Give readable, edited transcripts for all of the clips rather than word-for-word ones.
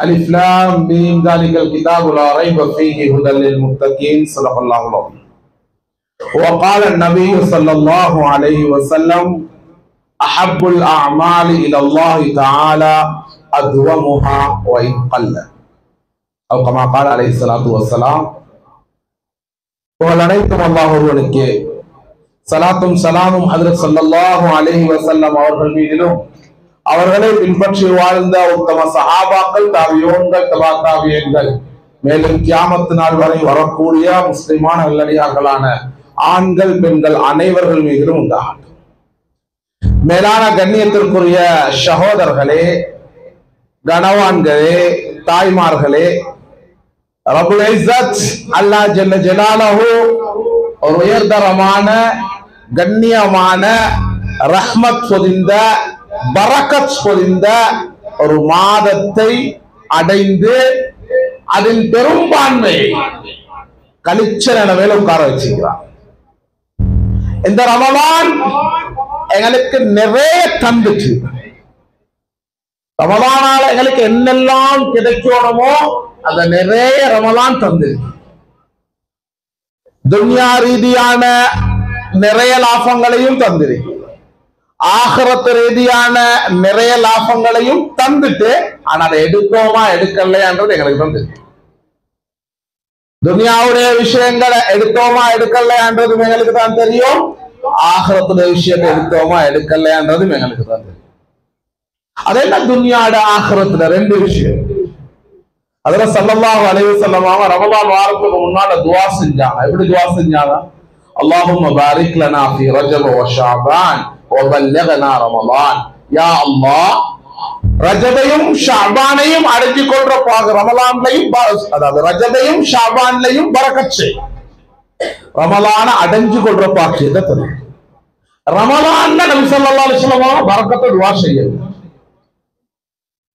ألف لام ميم ذلك الكتاب لا ريب فيه هدى للمتقين صدق الله العظيم. وقال النبي صلى الله عليه وسلم أحب الأعمال إلى الله تعالى أدومها وإن قل أو كما قال عليه الصلاة والسلام. புகழனைத்தும் அல்லாஹ் ஒருவனுக்கே, சலாத்தும் சலாமும் ஹஜ்ரத் ஸல்லல்லாஹு அலைஹி வஸல்லம் அவர்கள் மீதிலும் அவர்களை பின்பற்றி வாழ்ந்த உத்தம சஹாபாக்கள், தாபியோன்கள், தபா தாபியீன்கள், மேலும் கியாமத் நாள் வரை வரக்கூடிய முஸ்லிமான நல்லடியார்களான ஆண்கள் பெண்கள் அனைவர்கள் மீதிலும் உண்டாகட்டும். மேலான கண்ணியத்திற்குரிய சகோதரர்களே, கணவான்களே, தாய்மார்களே, ரப்புல் இஸ்ஸத் அல்லாஹ் ஜல்ல ஜலாலுஹு ஒரு உயர்தரமான கண்ணியமான ரஹ்மத் பொதிந்த பரக்கத் பொதிந்த ஒரு மாதத்தை அடைந்து அதன் பெரும்பான்மை கழிச்ச நிலவையில் உட்கார வச்சுக்கிறான். இந்த ரமலான் எங்களுக்கு நிறைய தந்துச்சு. ரமலானால எங்களுக்கு என்னெல்லாம் கிடைக்கணுமோ அத நிறைய ரமலான் தந்திருக்கு. துன்யா ரீதியான நிறைய லாபங்களையும் தந்திருக்கு, ஆகிரத் ரீதியான நிறைய லாபங்களையும் தந்துட்டு, ஆனா அதை எடுக்கோமா எடுக்கலையான்றது எங்களுக்கு தந்திருக்கு. துன்யாவுடைய விஷயங்களை எடுத்தோமா எடுக்கலையான்றதும் எங்களுக்கு தான் தெரியும், ஆகிரத்துடைய விஷயத்தை எடுத்தோமா எடுக்கலையான்றதும் எங்களுக்கு தான் தெரியும். அதெல்லாம் துன்யாட ஆகிரத்துல ரெண்டு விஷயம். அதுல ஸல்லல்லாஹு அலைஹி வஸல்லம் ரமலான் வாரத்துக்கு முன்னால துஆ செஞ்சாங்க. எப்படி துஆ செஞ்சாங்க? அல்லாஹும்ம பாரிக் லனா ஃபீ ரஜப வ ஷஅபான் வ பல்லகனா ரமலான். யா அல்லாஹ், ரஜபையும் ஷஅபானையும் அடைஞ்சு கொள்ற ரமலான்லையும், அதாவது ரஜபையும் ஷஅபான்லையும் பரக்கத் செய். ரமலான அடைஞ்சு கொள்ற பாக்கியத்தை தரு. ரமலான்ல நபி ஸல்லல்லாஹு அலைஹி வஸல்லம் பரக்கத்தை துஆ செய்யணும்.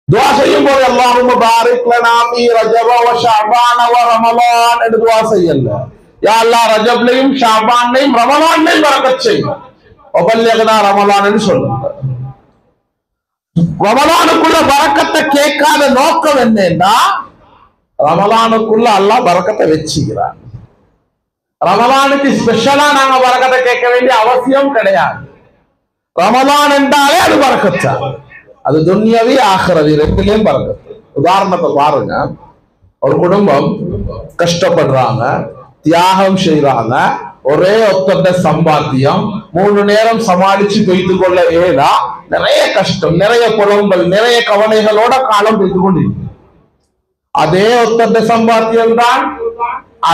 துஆ செய்யும் போது அல்லாஹும்ம பாரிக் லனா ஃபீ ரஜப வ ஷஅபான் வ ரமலான் என்று துஆ செய்யல. யா அல்லாஹ், ரஜப்லையும் ஷஅபான்லையும் ரமலான்லையும் பரக்கத் செய். வபல்லகனா ரமலான்னு சொல்லுங்க. ரமலானுக்குள்ள பரக்கத்தை கேட்காத நோக்கம் என்னன்னா, ரமலானுக்குள்ள அல்லாஹ் பரக்கத்தை வச்சுக்கிறான். ரமலானுக்கு ஸ்பெஷலா நாங்க பரக்கத்தை கேட்க வேண்டிய அவசியம் கிடையாது. ரமலான் என்றாலே அது பரக்கத்தா, அது துன்யவி ஆகிரவி ரெண்டுலயும் பரக்கத்து. உதாரணத்தை பாருங்க, ஒரு குடும்பம் கஷ்டப்படுறாங்க, தியாகம் செய்யறாங்க, ஒரே ஒத்தந்த சம்பாத்தியம், 3 நேரம் சமாளிச்சு பெய்து கொள்ள ஏதா, நிறைய கஷ்டம், நிறைய புலம்பல், நிறைய கவலைகளோட காலம் பெய்து கொண்டிருக்கு. அதே ஒத்தந்த சம்பாத்தியம் தான்,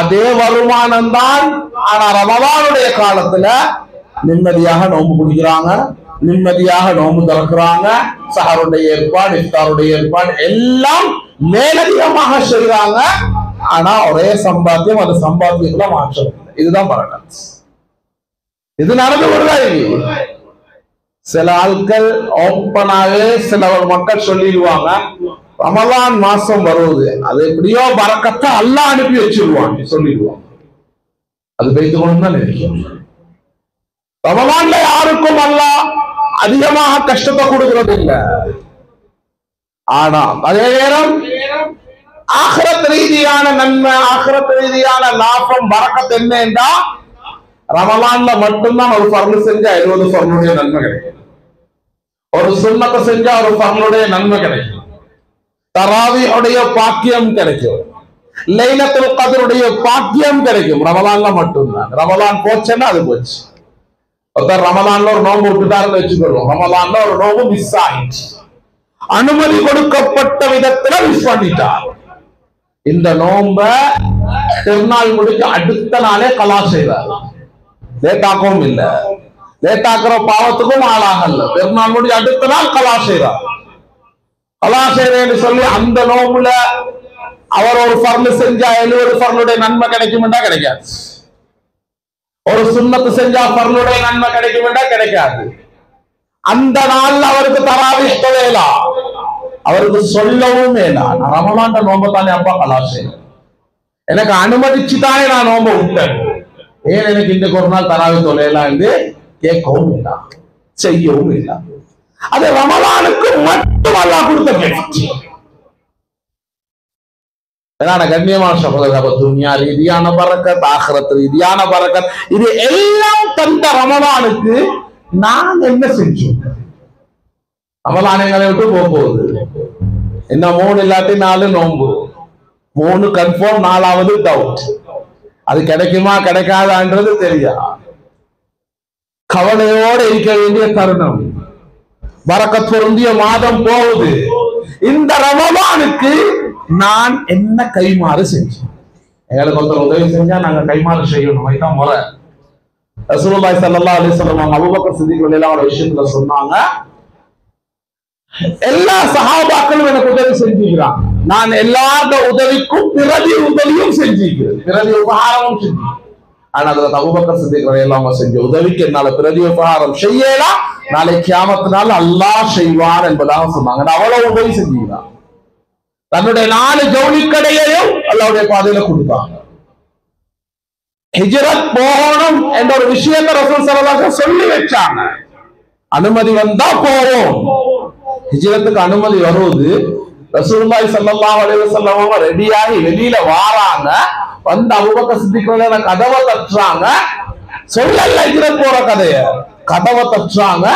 அதே வருமானம் தான். ஆனா ரமலானுடைய காலத்துல நிம்மதியாக நோன்பு குடிக்கிறாங்க, நிம்மதியாக நோன்பு திறக்கிறாங்க, சஹருடைய ஏற்பாடு, இஃப்தாருடைய ஏற்பாடு எல்லாம் மேலதிகமாக செய்யறாங்க. ஆனா ஒரே சம்பாத்தியம், அது சம்பாத்தியத்துல மாற்றம் இல்லை. இதுதான் பரக்கத். இது நடந்து வருதா? சில ஆட்கள் ஓப்பனாவே சில மக்கள் சொல்லிடுவாங்க, ரமலான் மாசம் வருவது அது எப்படியோ பரக்கத்தை அல்லாஹ் அனுப்பி வச்சிருவாங்க சொல்லிடுவாங்க. அது வைத்துக்கொண்டு தான் நினைக்கும். ரமலான்ல யாருக்கும் அல்லாஹ் அதிகமாக கஷ்டத்தை கொடுக்கிறது இல்லை. ஆனா அதே நேரம் ஆகிரத் ரீதியான நன்மை, ஆகிரத் ரீதியான லாபம், பரக்கத் என்னன்னா, ரமலான்ல மட்டும்தான் ஒரு ஃபர்லு செஞ்சா 70 ஃபர்லுடைய நன்மை கிடைக்கும். ஒரு சுன்னத்தை செஞ்சா ஒரு ஃபர்லுடைய நன்மை கிடைக்கும். தராவியுடைய பாக்கியம் கிடைக்கும். லைலத்துல் கத்ருடைய பாக்கியம் கிடைக்கும். ரமலான்ல மட்டும்தான். ரமலான் போச்சுன்னா அது போச்சு. ஒருத்தர் ரமலான்ல ஒரு நோம்பு விட்டுட்டாருன்னு வச்சுக்கொள்வோம். ரமலான்ல ஒரு நோம்பு மிஸ் ஆயிடுச்சு, அனுமதி கொடுக்கப்பட்ட விதத்துல மிஸ் பண்ணிட்டார். இந்த நோம்ப திருநாள் முடிக்க அடுத்த நாளே கலா செய்வார். லேட்டாக்கவும் இல்லை, லேட்டாக்குற பாவத்துக்கும் ஆளாகல. பெருநாள் முடிஞ்ச அடுத்த நாள் கலா செய்வார். கலா செய்வேன்னு சொல்லி அந்த நோம்புல அவர் ஒரு ஃபர்லு செஞ்சா 70 ஃபர்லுடைய நன்மை கிடைக்கும்டா கிடைக்காது. ஒரு சுன்னத்து செஞ்சா ஃபர்லுடைய நன்மை கிடைக்கும்டா கிடைக்காது. அந்த நாள்ல அவருக்கு தராவீஹ் தொழலாம், அவருக்கு சொல்லவும் வேண்டாம். நான் ரமலான் நோம்ப தானே அப்பா கலா செய்யணும், எனக்கு அனுமதிச்சுதானே நான் நோம்ப விட்டேன், ஏன் எனக்கு இந்த ஒரு நாள் தராவீஹ் தொழலாம் என்று கேட்கவும் வேண்டாம், செய்யவும் வேண்டாம். அது ரமலானுக்கு மட்டும் அல்லாஹ் கொடுத்த கிஃப்ட். கண்ணியமான சகோதரர், துன்யா ரீதியான பரக்கத், ஆகிரத் ரீதியான பரக்கத், இது எல்லாம் தந்த ரமலானுக்கு நாங்க என்ன செஞ்சோம்? ரமலான் எங்களை விட்டு போகுது. என்ன 3 இல்லாட்டி 4 நோன்பு, 3 கன்ஃபார்ம், 4வது டவுட். அது கிடைக்குமா கிடைக்காதான்றது தெரியா. கவலையோடு இருக்க வேண்டிய தருணம். பரக்கத் பொருந்திய மாதம் போகுது. இந்த ரமலானுக்கு நான் என்ன கைமாறு செஞ்சேன்? எங்களுக்கு ஒருத்தர் உதவி செஞ்சா நாங்க கைமாறு செய்யணும். அதுதான் முறை. ரசூலுல்லாஹி ஸல்லல்லாஹு அலைஹி வஸல்லம் அபூபக்கர் சித்திக் ரலியல்லாஹு அன்ஹு விஷயத்துல சொன்னாங்க, எல்லா சஹாபாக்களும் எனக்கு உதவி செஞ்சுக்கிறாங்க, நான் எல்லாத உதவிக்கும் பிரதி உதவியும் செஞ்சுக்கிறேன், பிரதி உபகாரமும் செஞ்சேன். ஆனா அதுல அபூபக்கர் சித்திக் ரலியல்லாஹு அன்ஹு செஞ்ச உதவிக்கு என்னால பிரதி உபகாரம் செய்யலாம், நாளை கியாமத்தினால அல்லாஹ் செய்வான் என்பதாக சொன்னாங்க. அவ்வளவு உதவி செஞ்சுக்கிறான். தன்னுடைய 4 ஜவுளிக்கடையையும் அல்லாஹ்வுடைய பாதையில கொடுத்தாங்க. ஹிஜ்ரத் போகணும் என்ற ஒரு விஷயத்தை ரசூல் ஸல்லல்லாஹு அலைஹி வஸல்லம் சொல்லி வச்சாங்க. அனுமதி வந்தா போவோம். ஹிஜ்ரத்துக்கு அனுமதி வருவது ரசூலுல்லாஹி ஸல்லல்லாஹு அலைஹி வஸல்லம் ரெடியாகி வெளியில வாராங்க. வந்து அபூபக்கர் சித்திக் ரலியல்லாஹு கதவை தட்டுறாங்க. சொல்லல ஹிஜ்ரத் போற கதைய, கதவை தட்டுறாங்க.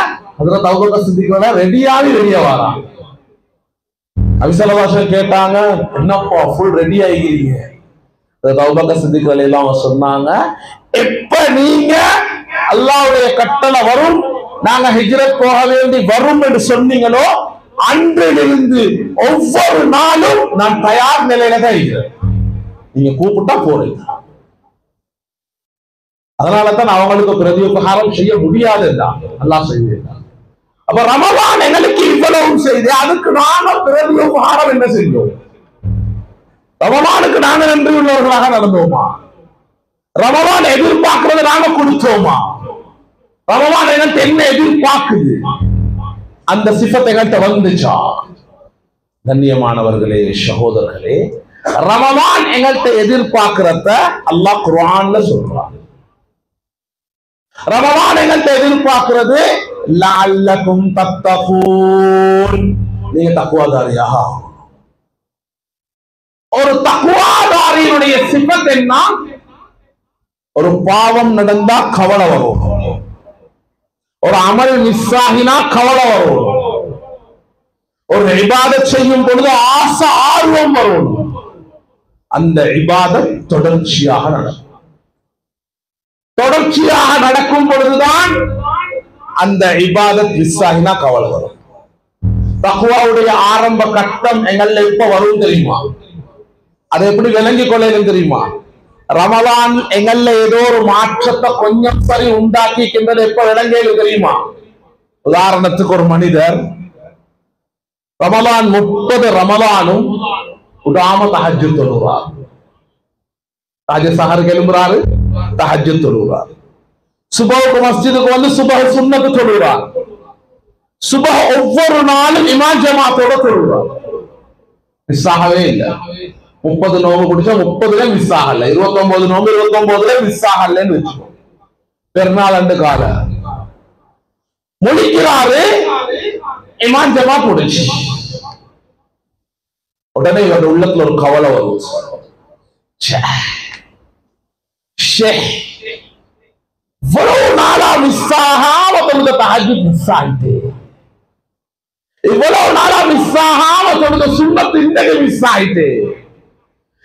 ஹஜ்ரத் அபூபக்கர் சித்திக் ரலியல்லாஹு ரெடியாகி வெளியே வராங்க. நபி ஸல்லல்லாஹு அலைஹி வஸல்லம் கேட்டாங்க, என்னப்பா ஃபுல் ரெடி ஆகிக்கிறீங்க? அபூபக்கர் சித்திக் ரலியல்லாஹு சொன்னாங்க, எப்ப நீங்க அல்லாஹ்வுடைய கட்டளை வரும், நாங்க ஹிஜ்ரத் போக வேண்டி வரும் என்று சொன்னீங்களோ அன்றிலிருந்து ஒவ்வொரு நாளும் நான் தயார் நிலையில தான் இருக்கிறேன். நீங்க கூப்பிட்டா போறீங்க. அதனாலதான் அவங்களுக்கு பிரதி உபகாரம் செய்ய முடியாது அல்லாஹ் செய்வார். அப்ப ரமலான் எங்களுக்கு இவ்வளவு செய்து அதுக்கு நாங்க பிரதி உபகாரம் என்ன செஞ்சோம்? ரமலானுக்கு நாங்க நன்றி உள்ளவர்களாக நடந்தோமா? ரமலான் எதிர்பார்க்கிறது நாங்க கொடுத்தோமா? ரமலான் எங்கள்கிட்ட என்ன எதிர்பார்க்குது? அந்த சிஃபத் எங்கள்கிட்ட வந்துச்சா? கண்ணியமானவர்களே, சகோதரர்களே, ரமலான் எங்கள்கிட்ட எதிர்பார்க்கிறத அல்லாஹ் குர்ஆன்ல சொல்றான். ரமலான் எங்கள்கிட்ட எதிர்பார்க்கிறது லஅல்லகும் தத்தகூன், நீங்க தக்வாதாரியாக. ஒரு தக்வாதாரியினுடைய சிஃபத் என்ன? ஒரு பாவம் நடந்தா கவலை வரும், ஒரு அமல் மிஸ் ஆகினா கவலை வரும், ஒரு இபாதத் செய்யும் பொழுது ஆசை ஆர்வம் வரும். அந்த இபாதத் தொடர்ச்சியாக நடக்கும். தொடர்ச்சியாக நடக்கும் பொழுதுதான் அந்த இபாதத் மிஸ் ஆகினா கவலை வரும். தக்வாவுடைய ஆரம்ப கட்டம் எங்கள்ல இப்ப வரும் தெரியுமா? அதை எப்படி விளங்கிக் கொள்ளணும் தெரியுமா? ரமலான் எங்கள்ல ஏதோ ஒரு மாற்றத்தை கொஞ்சம் சரி உண்டாக்கிக்கின்றது எப்ப விளங்கேது தெரியுமா? உதாரணத்துக்கு ஒரு மனிதர் ரமலான் 30 ரமலானும் விடாம தஹஜ்ஜுத் தொழுகிறார். சஹருக்கு எழும்புறாரு, தஹஜ்ஜுத் தொழுகிறார். சுபஹுக்கு மஸ்ஜிதுக்கு வந்து சுபஹ் சுன்னத்து தொழுகிறார். சுபஹ் ஒவ்வொரு நாளும் இமாம் ஜமாத்தோட தொழுகிறார். மிஸ் ஆகவே இல்லை. 30 நோம்பு குடிச்சா 30ல மிஸ் ஆகல, 29 நோம்பு 29ல மிஸ் ஆகலன்னு வச்சுக்கோ. பெருநாள் அண்டு கால முடிக்கிறாரு, இமாம் ஜமாத் முடிச்சு. உடனே இவருடைய உள்ளத்துல ஒரு கவலை வரும். இவ்வளவு நாளா மிஸ் ஆகாம தொழுத தஹஜ்ஜுத் மிஸ் ஆயிட்டு, இவ்வளவு நாளா மிஸ் ஆகாம தொழுத சுன்னத் இன்றைக்கு மிஸ் ஆயிட்டு,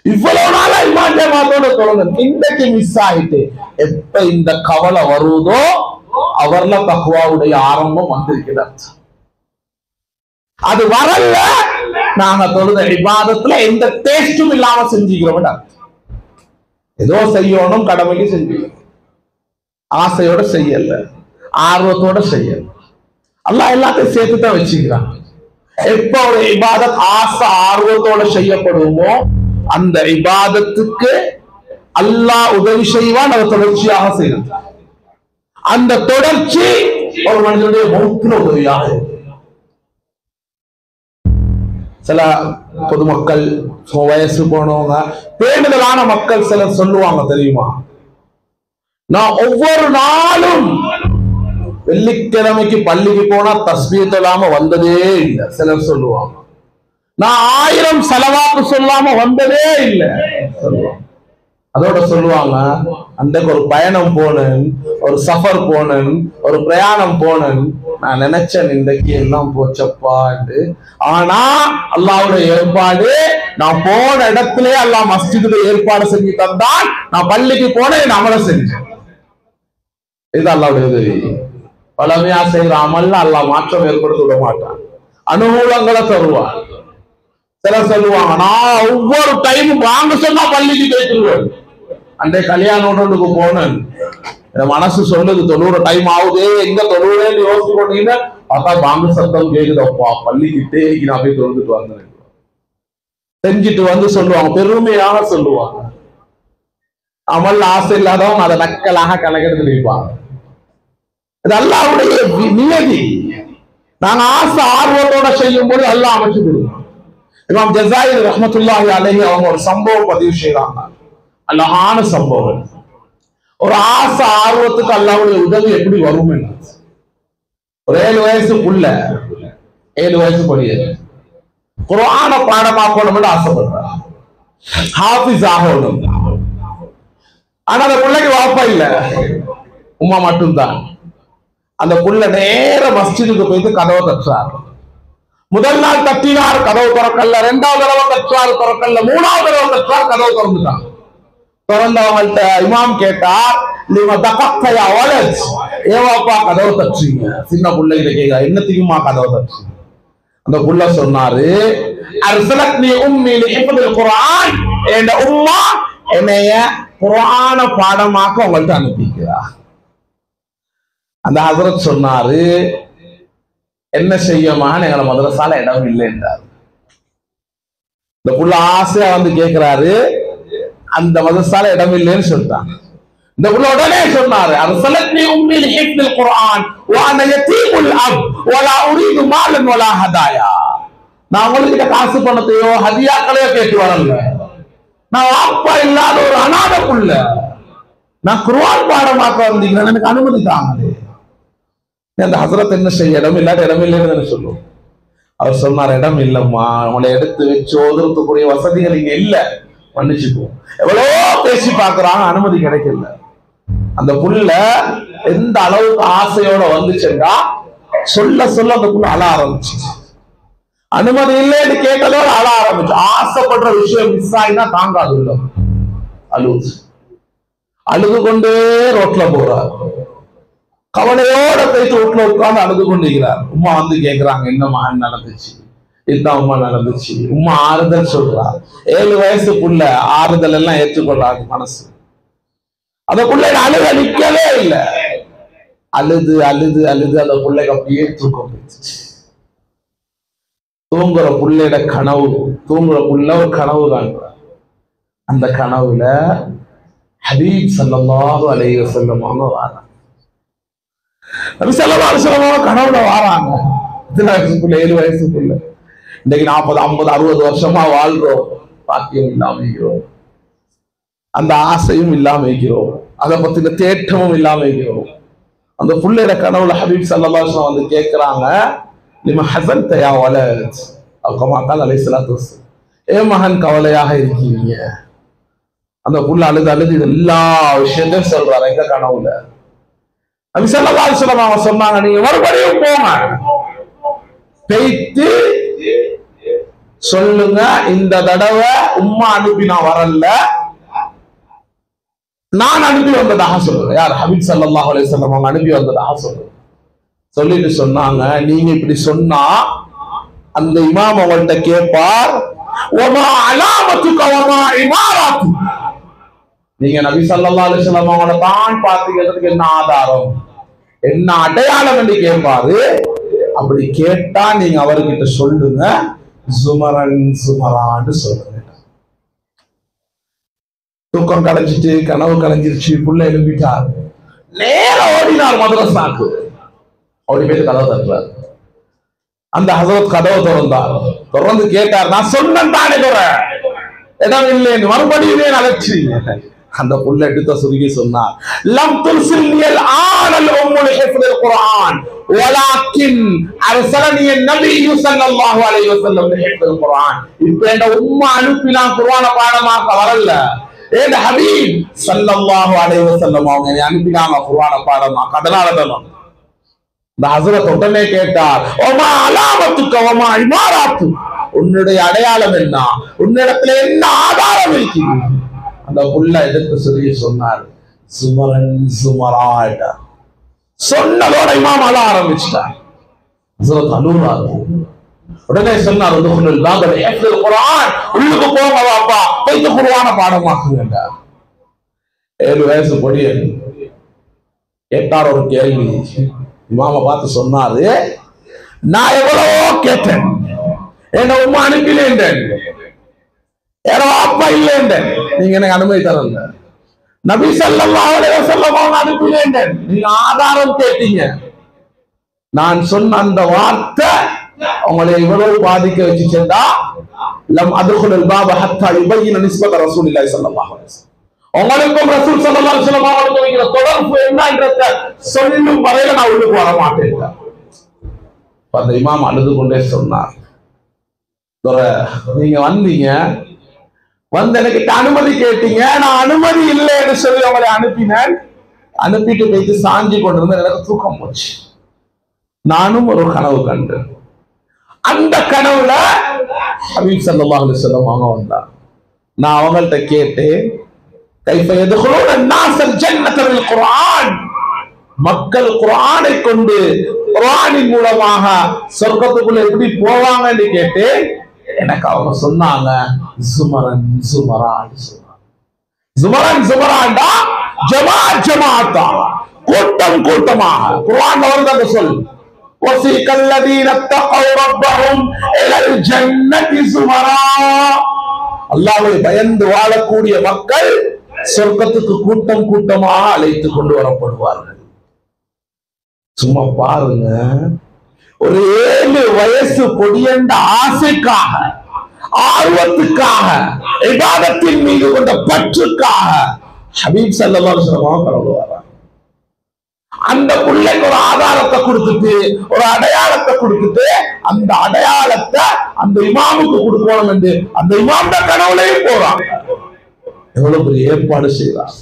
இவ்வளவு நாளா இமாம் ஜமாத்தோட தொழுத இன்றைக்கு மிஸ் ஆயிட்டு. எப்ப இந்த கவலை வருவதோ அவர்ல தக்வாவுடைய ஆரம்பம் வந்திருக்கிறது. அது வரல, நாங்க தொழுத இபாதத்துல எந்த டேஸ்டும் இல்லாம செஞ்சுக்கிறோம். ஏதோ செய்யணும், கடமைக்கு செஞ்சுக்கிறோம், ஆசையோட செய்யல, ஆர்வத்தோட செய்யல. அல்லாஹ் எல்லாத்தையும் சேர்த்துதான் வச்சுக்கிறான். எப்ப ஒரு இபாதத் ஆசை ஆர்வத்தோட செய்யப்படுமோ அந்த இபாதத்துக்கு அல்லாஹ் உதவி செய்வான். அதை தொடர்ச்சியாக செய்யறது. அந்த தொடர்ச்சி ஒரு மனிதனுடைய மௌத்துல உதவியாக. சில பொதுமக்கள், வயசு போனவங்க, பேணுதலான மக்கள் சிலர் சொல்லுவாங்க தெரியுமா, நான் ஒவ்வொரு நாளும் வெள்ளிக்கிழமைக்கு பள்ளிக்கு போனா தஸ்பீஹ் தொழாம வந்ததே இல்லை. சிலர் சொல்லுவாங்க, நான் 1000 செலவாக்கு சொல்லாம வந்ததே இல்லை சொல்லுவாங்க. அதோட சொல்லுவாங்க, அன்றைக்கு ஒரு பயணம் போனேன், ஒரு சஃபர் போனேன், ஒரு பிரயாணம் போனேன், நான் நினைச்சேன் இன்றைக்கு எல்லாம் போச்சப்பா என்று. ஆனா அல்லாஹ்வுடைய ஏற்பாடு, நான் போன இடத்திலே அல்லாஹ் மஸ்ஜிதுல ஏற்பாடு செஞ்சு தந்தான். நான் பள்ளிக்கு போனேன், அமல செஞ்சேன். இது அல்லாஹ்வுடைய உதவி. பழமையா செய்கிற அமல்ல அல்லாஹ் மாற்றம் ஏற்படுத்த விட மாட்டான், அனுகூலங்களை தருவான். சிலர் சொல்லுவாங்க, நான் ஒவ்வொரு டைமும் வாங்க சொன்னா பள்ளிக்கு போயிட்டுருவேன். அன்றைய கல்யாண உடலுக்கு போனேன், என் மனசு சொல்லுது தொழுற டைம் ஆகுது, எங்க தொழுறேன்னு யோசிச்சு போனீங்கன்னா பார்த்தா பாங்கு சத்தம் கேக்குதப்பா, பள்ளிக்கிட்டே நான் போய் தொழுதுட்டு வந்தேன் செஞ்சுட்டு வந்து சொல்லுவாங்க, பெருமையாக சொல்லுவாங்க. அமல் ஆசை இல்லாதவங்க அதை நக்கலாக கணக்கெடுத்து வைப்பாங்க. இது அல்லாஹ்வுடைய நியதி. நாங்க ஆசை ஆர்வத்தோட செய்யும் போது அல்லாஹ் அமைச்சு கொடுக்கும். இமாம் ஜஸாயி ரஹ்மத்துல்லாஹி அலைஹி அவங்க ஒரு சம்பவம் பதிவு செய்யறாங்க, அழகான சம்பவம். ஒரு ஆசை ஆர்வத்துக்கு அல்லாஹ்வுடைய உதவி எப்படி வரும்? ஒரு 7 வயசுக்குள்ள 7 வயசு படியது குர்ஆனை பாடமாக்கணும் ஆசைப்படுறார், ஹாஃபிஸ் ஆகணும். ஆனா அந்த பிள்ளைக்கு வாப்பா இல்ல, உம்மா மட்டும்தான். அந்த புள்ள நேர மஸ்ஜிதுக்கு போயிட்டு கதவை தட்டுறார். முதல் நாள் தட்டினார், கதவு திறக்கல. 2வது தடவை தட்டுறார், திறக்கல. 3வது தடவை தட்டுறார், கதவு திறந்துட்டான். திறந்தவங்கள்ட்ட இமாம் கேட்டார், நீங்க தகத்தையா வாலஸ், ஏவாப்பா கதவு தட்டுறீங்க? சின்ன பிள்ளைகிட்ட கேட்க, என்னத்தையுமா கதவு தட்டுறீங்க? அந்த புள்ள சொன்னாரு, அர்சலத்னி உம்மி லிஹிஃபில் குர்ஆன், என் உம்மா என்னைய குர்ஆன பாடமாக்க உங்கள்ட்ட அனுப்பிக்கிறா. அந்த ஹஜ்ரத் சொன்னாரு, என்ன செய்யமான எங்களை மதரசால இடம் இல்லை என்றார். இந்த புள்ள ஆசையா வந்து கேட்கிறாரு, அந்த மதரசால இடம் இல்லைன்னு சொல்லிட்டாங்க. இந்த புள்ள உடனே சொன்னாரு, அர்சலத்னி உம்மி லிஹிஃபில் குர்ஆன் வ அன யதீமுல் அப் வலா உரீது மாலன் வலா ஹதாயா. நான் உங்களுக்கு காசு பணத்தையோ ஹதியாக்களையோ கேட்டு வரல, நான் அப்பா இல்லாத ஒரு அநாத புள்ள, நான் குர்ஆன் பாடமாக்க வந்தீங்க, எனக்கு அனுமதி தாங்களே. அந்த ஹசரத் என்ன செய்ய, இடம் இல்லாத இடம் இல்லைன்னு சொல்லுவோம். அவர் சொன்னார், இடம் இல்லம்மா, அவங்களை எடுத்து வச்சு ஓதுறதுக்குரிய வசதிகள் இங்க இல்ல, மன்னிச்சுக்குவோம். எவ்வளவோ பேசி பாக்குறாங்க, அனுமதி கிடைக்கல. அந்த புள்ள எந்த அளவுக்கு ஆசையோட வந்துச்சுன்னா சொல்ல சொல்ல அந்த புள்ள அழ ஆரம்பிச்சு. அனுமதி இல்லைன்னு கேட்டதோட அழ ஆரம்பிச்சு. ஆசைப்படுற விஷயம் மிஸ் ஆகினா தாங்காது, இல்ல அழுது அழுது கொண்டே ரோட்ல போறார். கவலையோட போயிட்டு வீட்டுல உட்கார்ந்து அழுது கொண்டிருக்கிறார். உம்மா வந்து கேட்கிறாங்க, என்ன மகன் நடந்துச்சு? இதுதான் உம்மா நடந்துச்சு. உம்மா ஆறுதல் சொல்றா. 7 வயசுக்குள்ள ஆறுதல் எல்லாம் ஏற்றுக்கொள்றாரு மனசு. அந்த பிள்ளைங்க அழுக நிக்கவே இல்லை. அழுது அழுது அழுது அந்த பிள்ளைங்க அப்படியே தூக்கம் போயிடுச்சு. தூங்குற பிள்ளையோட கனவு, தூங்குற புள்ள ஒரு கனவு காண்றார். அந்த கனவுல ஹபீப் ஸல்லல்லாஹு அலைஹி வஸல்லம் அவங்க வராங்க. நபி ஸல்லல்லாஹு அலைஹி வஸல்லம் கனவுல வராங்க. 7 வயசுக்குள்ள. இன்னைக்கு 40, 50, 60 வருஷமா வாழ்றோம், பாக்கியம் இல்லாம இருக்கிறோம், அந்த ஆசையும் இல்லாம இருக்கிறோம், அதை பத்தின தேட்டமும் இல்லாம இருக்கிறோம். அந்த புள்ளையோட கனவுல ஹபீப் ஸல்லல்லாஹு அலைஹி வஸல்லம் வந்து கேட்கிறாங்க, லிம ஹஸன்த யா வலத் கமா கால அலைஹிஸ்ஸலாத்து வஸல்லம், ஏ மகன் கவலையாக இருக்கீங்க? அந்த புள்ள அழுது அழுது எல்லா விஷயத்தையும் சொல்றாரு எங்க கனவுல. நபி ஸல்லல்லாஹு அலைஹி வஸல்லம் அவங்க சொன்னாங்க, நீங்க மறுபடியும் போங்க, போயிட்டு சொல்லுங்க, இந்த தடவை உம்மா அனுப்பி நான் வரல, நான் அனுப்பி வந்ததாக சொல்லுங்க. யார்? ஹபீப் ஸல்லல்லாஹு அலைஹி வஸல்லம் அவங்க அனுப்பி வந்ததாக சொல்லுங்க. சொல்லிட்டு சொன்னாங்க, நீங்க இப்படி சொன்னா அந்த இமாம் அவங்கள்ட்ட கேட்பார், வமா அலாமத்துக வமா இமாரத்து, நீங்க நபி ஸல்லல்லாஹு அலைஹி வஸல்லம் அவங்கள தான் பாத்தீங்கிறதுக்கு என்ன ஆதாரம், என்ன அடையாளம் என்று கேட்பாரு. அப்படி கேட்டா நீங்க அவர்கிட்ட சொல்லுங்க, சுமரன் சுமரான்னு சொல்லுங்க. தூக்கம் கலைஞ்சிட்டு கனவு கலைஞ்சிருச்சு, புள்ள எழுப்பிட்டார், நேரம் ஓடினார் மதரசாக்கு. ஓடி போயிட்டு கதவை தட்டுறாரு. அந்த ஹஸரத் கதவை திறந்தார். திறந்து கேட்டார், நான் சொன்னேன் தானே இடம் இல்லைன்னு, மறுபடியும் அழைச்சி. அந்த புள்ள எடுத்த சுருகி சொன்னார், லம் துர்சில்னியல் ஆனல் உம்முல் ஹிஃப்துல் குர்ஆன் வலாக்கின் அர்ஸலனி நபி ஸல்லல்லாஹு அலைஹி வஸல்லம் பிஹிஃபில் குர்ஆன். இப்ப இந்த உம்ம அனுப்பினா குர்ஆன பாடமாக்க வரல. ஏன் ஹபீப் ஸல்லல்லாஹு அலைஹி வஸல்லம் அவங்க அனுப்பினாங்க குர்ஆன பாடமாக்க. அதனால தான் இந்த ஹஸ்ரத் உடனே கேட்டார், ஒமா அலாமத்துக்க ஒமா இமாராத்து, உன்னுடைய அடையாளம் என்ன, உன்னிடத்துல என்ன ஆதாரம் இருக்கிறது? அந்த புள்ள எடுத்து சொல்லி சொன்னார், சுமரன் சுமராட. சொன்னதோட இமாம் அழ ஆரம்பிச்சிட்டார். ஹஸ்ரத் அழுறாரு. உடனே சொன்னார், குர்ஆன் உள்ளுக்கு போங்க வாப்பா, போய் குர்ஆன பாடமாக்குங்க. 7 வயசு பொடியன் கேட்டார் ஒரு கேள்வி. இமாம பார்த்து சொன்னாரு, நான் எவ்வளவோ கேட்டேன், என்ன உம்மா அனுப்பினேன், யாரோ அப்பா இல்லைன்னு நீங்க எனக்கு அனுமதி தரல. நபி ஸல்லல்லாஹு அலைஹி வஸல்லம் அனுப்பினேன், நீங்க ஆதாரம் கேட்டீங்க. நான் சொன்ன அந்த வார்த்தை உங்களை இவ்வளவு பாதிக்க வச்சுச்சேன்டா, லம் அதுகுல் பாப ஹத்தா யுபைன நிஸ்பத ரசூலுல்லாஹி ஸல்லல்லாஹு அலைஹி வஸல்லம், உங்களுக்கும் ரசூல் ஸல்லல்லாஹு அலைஹி வஸல்லம் அவர்களுக்கு இருக்கிற தொடர்பு என்னன்றத சொல்லும் வரையில நான் உள்ளுக்கு வர மாட்டேன். அந்த இமாம் அழுது கொண்டே சொன்னார், நீங்க வந்தீங்க, வந்து எனக்கு அனுமதி கேட்டீங்க, நான் அனுமதி இல்லை என்று சொல்லி அவங்களை அனுப்பினேன். அனுப்பிட்டு போயிட்டு சாஞ்சி கொண்டிருந்தேன், எனக்கு தூக்கம் போச்சு. நானும் ஒரு கனவு கண்டேன். அந்த கனவுல ஹபீப் ஸல்லல்லாஹு அலைஹி வஸல்லம் அவங்க வந்தார். நான் அவங்கள்ட்ட கேட்டேன், கைஃப யதுகுலூன அன்-நாஸல் ஜன்னத பில் குர்ஆன், மக்கள் குர்ஆனை கொண்டு குர்ஆனின் மூலமாக சொர்க்கத்துக்குள்ள எப்படி போவாங்கன்னு கேட்டேன். எனக்கு அவங்க சொன்னாங்க, சுமரன் சுமரான். சுமரன் சுமரான்டா ஜமாத் ஜமாத்தா, கூட்டம் கூட்டமாக. குர்ஆன்ல வருது அந்த சொல், وَسِيقَ الَّذِينَ اتَّقَوْا رَبَّهُمْ إِلَى الْجَنَّةِ زُمَرًا. அல்லாஹ்வை பயந்து வாழக்கூடிய மக்கள் சொர்க்கத்துக்கு கூட்டம் கூட்டமாக அழைத்து கொண்டு வரப்படுவார்கள். சும்மா பாருங்க, ஒரு 7 வயசு பொடியண்ட ஆசைக்காக, ஆர்வத்துக்காக, இபாதத்தின் மீது கொண்ட பற்றுக்காக ஹபீப் ஸல்லல்லாஹு அலைஹி வஸல்லம் கடந்து வராங்க. அந்த பிள்ளைக்கு ஒரு ஆதாரத்தை கொடுத்துட்டு, ஒரு அடையாளத்தை கொடுத்துட்டு, அந்த அடையாளத்தை அந்த இமாமுக்கு கொடுக்கணும் என்று அந்த இமாம் தான் கனவுலையும் போறாங்க. எவ்வளவு பெரிய ஏற்பாடு செய்யறாங்க.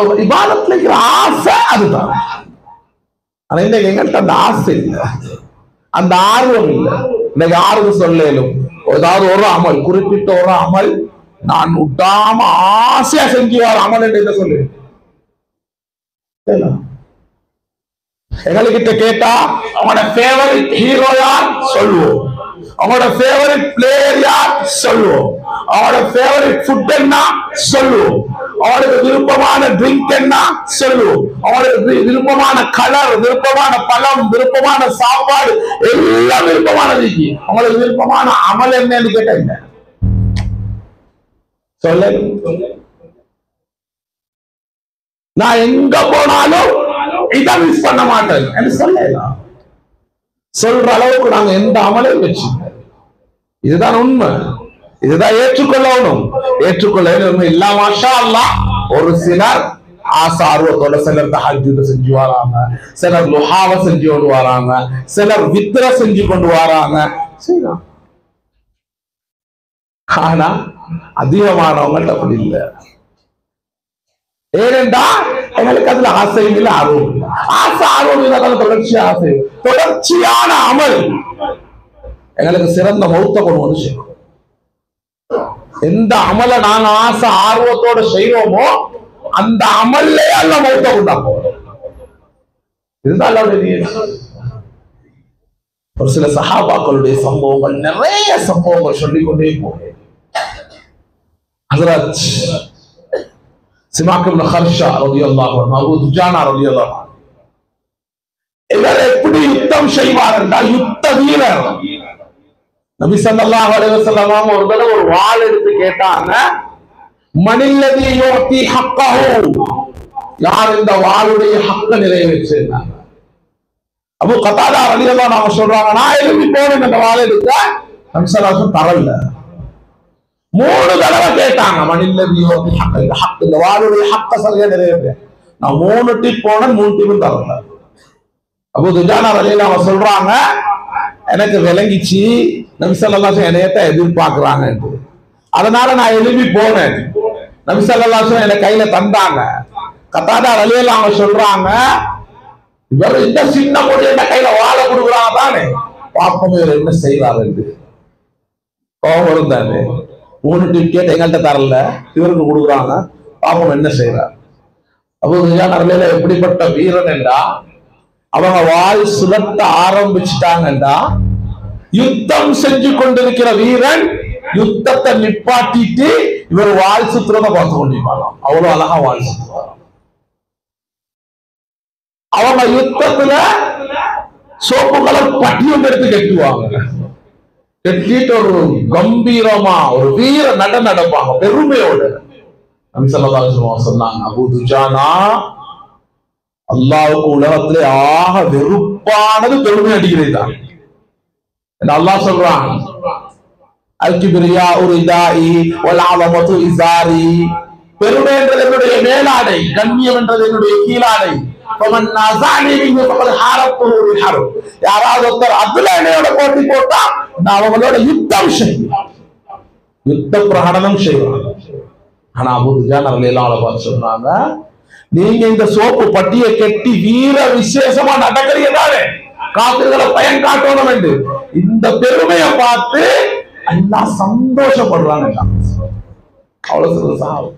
ஒரு இபாதத்துல இருக்கிற ஆசை அதுதான். ஆனா இன்னைக்கு எங்கள்கிட்ட அந்த ஆசை இல்லை, அந்த ஆர்வம் இல்லை. இன்னைக்கு யாருக்கு சொல்லலும் ஏதாவது ஒரு அமல், குறிப்பிட்ட ஒரு அமல் நான் விட்டாம ஆசையா செஞ்சு வர அமல் என்று சொல்லு. எங்ககிட்ட கேட்டா அவங்களோட ஃபேவரட் ஹீரோ யார் சொல்லுவோம், அவங்களோட ஃபேவரட் பிளேயர் யார் சொல்லுவோம், அவங்களோட ஃபேவரட் ஃபுட் என்ன சொல்லுவோம், அவங்களுக்கு விருப்பமான ட்ரிங்க் என்ன சொல்லுவோம், அவங்களுக்கு விருப்பமான கலர், விருப்பமான பழம், விருப்பமான சாப்பாடு, எல்லாம் விருப்பமானது. அவங்களுக்கு விருப்பமான அமல் என்னன்னு கேட்டா இல்ல சொல்ல. நான் எங்க போனாலும் இதை மிஸ் பண்ண மாட்டேன் என்று சொல்லலாம். சொல்ற அளவுக்கு நாங்க எந்த அமலையும் வச்சு, இதுதான் உண்மை, இதுதான் ஏற்றுக்கொள்ளணும். ஏற்றுக்கொள்ள இல்ல மாஷா அல்லாஹ். ஒரு சிலர் ஆசை ஆர்வத்தோட, சிலர் தஹஜ்ஜுத் செஞ்சு வராங்க, சிலர் லுஹாவை செஞ்சு கொண்டு வராங்க, சிலர் வித்ர செஞ்சு கொண்டு வராங்க. ஆனா அதிகமானவங்கள்ட்ட அப்படி இல்லை. ஏனென்றா எங்களுக்கு அதுல ஆசையும் இல்லை, ஆர்வம் இல்லை. ஆசை ஆர்வம் இல்லை, தொடர்ச்சியான அமல் எங்களுக்கு சிறந்த மௌத்த கொண்டு வந்து செய்யும். எந்த அமலை நாங்க ஆசை ஆர்வத்தோட செய்வோமோ அந்த அமல்லே அல்ல மௌத்த கொண்டாப்போம். இதுதான் ஒரு சில சஹாபாக்களுடைய சம்பவங்கள், நிறைய சம்பவங்கள் சொல்லிக்கொண்டே போகும். ஹஜ்ரத் சிமாக் இப்னு ஹர்ஷா ரலியல்லாஹு அன்ஹு, அபூ துஜானா ரலியல்லாஹு அன்ஹு, இவர் எப்படி யுத்தம் செய்வார் என்றால் யுத்த வீரர். நபி ஸல்லல்லாஹு அலைஹி வஸல்லம் ஒரு தடவை ஒரு வாள் எடுத்து கேட்டாங்க, மனில்லதி யுத்தி ஹக்கஹு, யார் இந்த வாளுடைய ஹக்க நிறைவேற்றினாங்க? அபூ கதாதா ரலியல்லாஹு அன்ஹு சொல்றாங்க, நான் எழுப்பி போனேன் அந்த வாள் எடுக்க, நபி ஸல்லல்லாஹு அலைஹி வஸல்லம் தரல. 3 தடவை கேட்டாங்க, மனில்லதி யுத்தி ஹக்க, இந்த வாளுடைய ஹக்க சரியா நிறைவேற்ற. நான் 3 டிப் போனேன், 3 டிப்பும் தரல. அபூ துஜானா ரலியல்லாஹு அன்ஹு சொல்றாங்க, எனக்கு விளங்கிச்சு நபி ஸல்லல்லாஹு அலைஹி வஸல்லம் என்னையத்தான் எதிர்பார்க்கிறாங்க. அதனால நான் எழுப்பி போனேன். நபி ஸல்லல்லாஹு அலைஹி வஸல்லம் எனக்கு கையில தந்தாங்க. கத்தாதா ரலியல்லாஹு அன்ஹு சொல்றாங்க, இவர் இந்த சின்ன பொடிய கையில வாழை கொடுக்குறாங்க தானே, பாப்பம் இவர் என்ன செய்வார் என்று கோபம் இருந்தாரு. 3 டிக்கெட் எங்கள்கிட்ட தரல, இவருக்கு கொடுக்குறாங்க, பாப்பம் என்ன செய்யறார். அபூ துஜானா ரலியல்லாஹு எப்படிப்பட்ட வீரன் என்றா, அவங்க வாய் சுழட்ட ஆரம்பிச்சுட்டாங்கண்டா, யுத்தம் செஞ்சு கொண்டிருக்கிற வீரன் யுத்தத்தை நிப்பாட்டிட்டு இவர் வாய் சுத்துறத பார்த்து கொண்டிருப்பாங்க. அவ்வளவு அழகா வாய் சுத்துவாங்க. அவங்க யுத்தத்துல சோப்புகளை பட்டியம் எடுத்து கட்டுவாங்க. கட்டிட்டு ஒரு கம்பீரமா ஒரு வீர நடப்பாங்க பெருமையோடு. நபி ஸல்லல்லாஹு அலைஹி வஸல்லம் சொன்னாங்க, அபூ துஜானா, அல்லாஹ்வுக்கு உலகத்திலே ஆக வெறுப்பானது பெருமை அடிக்கிறது தான். அல்லாஹ் சொல்றான், அல்கிப்ரியா உரிதாஇ வல் அலமது இஸாரி, பெருமை என்றது என்னுடைய மேலாடை, கண்ணியம் என்றது என்னுடைய கீழாடை. ஃபமன் நஸானி மின்ஹு ஃபகத் ஹாரத்துஹு பில் ஹர்ப், யாராவது ஒருத்தர் அதுல என்னோட போட்டி போட்டா நான் அவங்களோட யுத்தம் செய்வேன், யுத்த பிரகடனம் செய்வேன். ஆனா அபூ துஜானா ரலியல்லாஹு அன்ஹு சொன்னாங்க, நீங்க இந்த சோப்பு பட்டியை கட்டி வீர விசேஷமா நடக்கிறீங்க தானே, காபிர்களை பயன் காட்டணும் என்று இந்த பெருமையை பார்த்து அல்லாஹ் சந்தோஷப்படுறாங்க. அவ்வளவு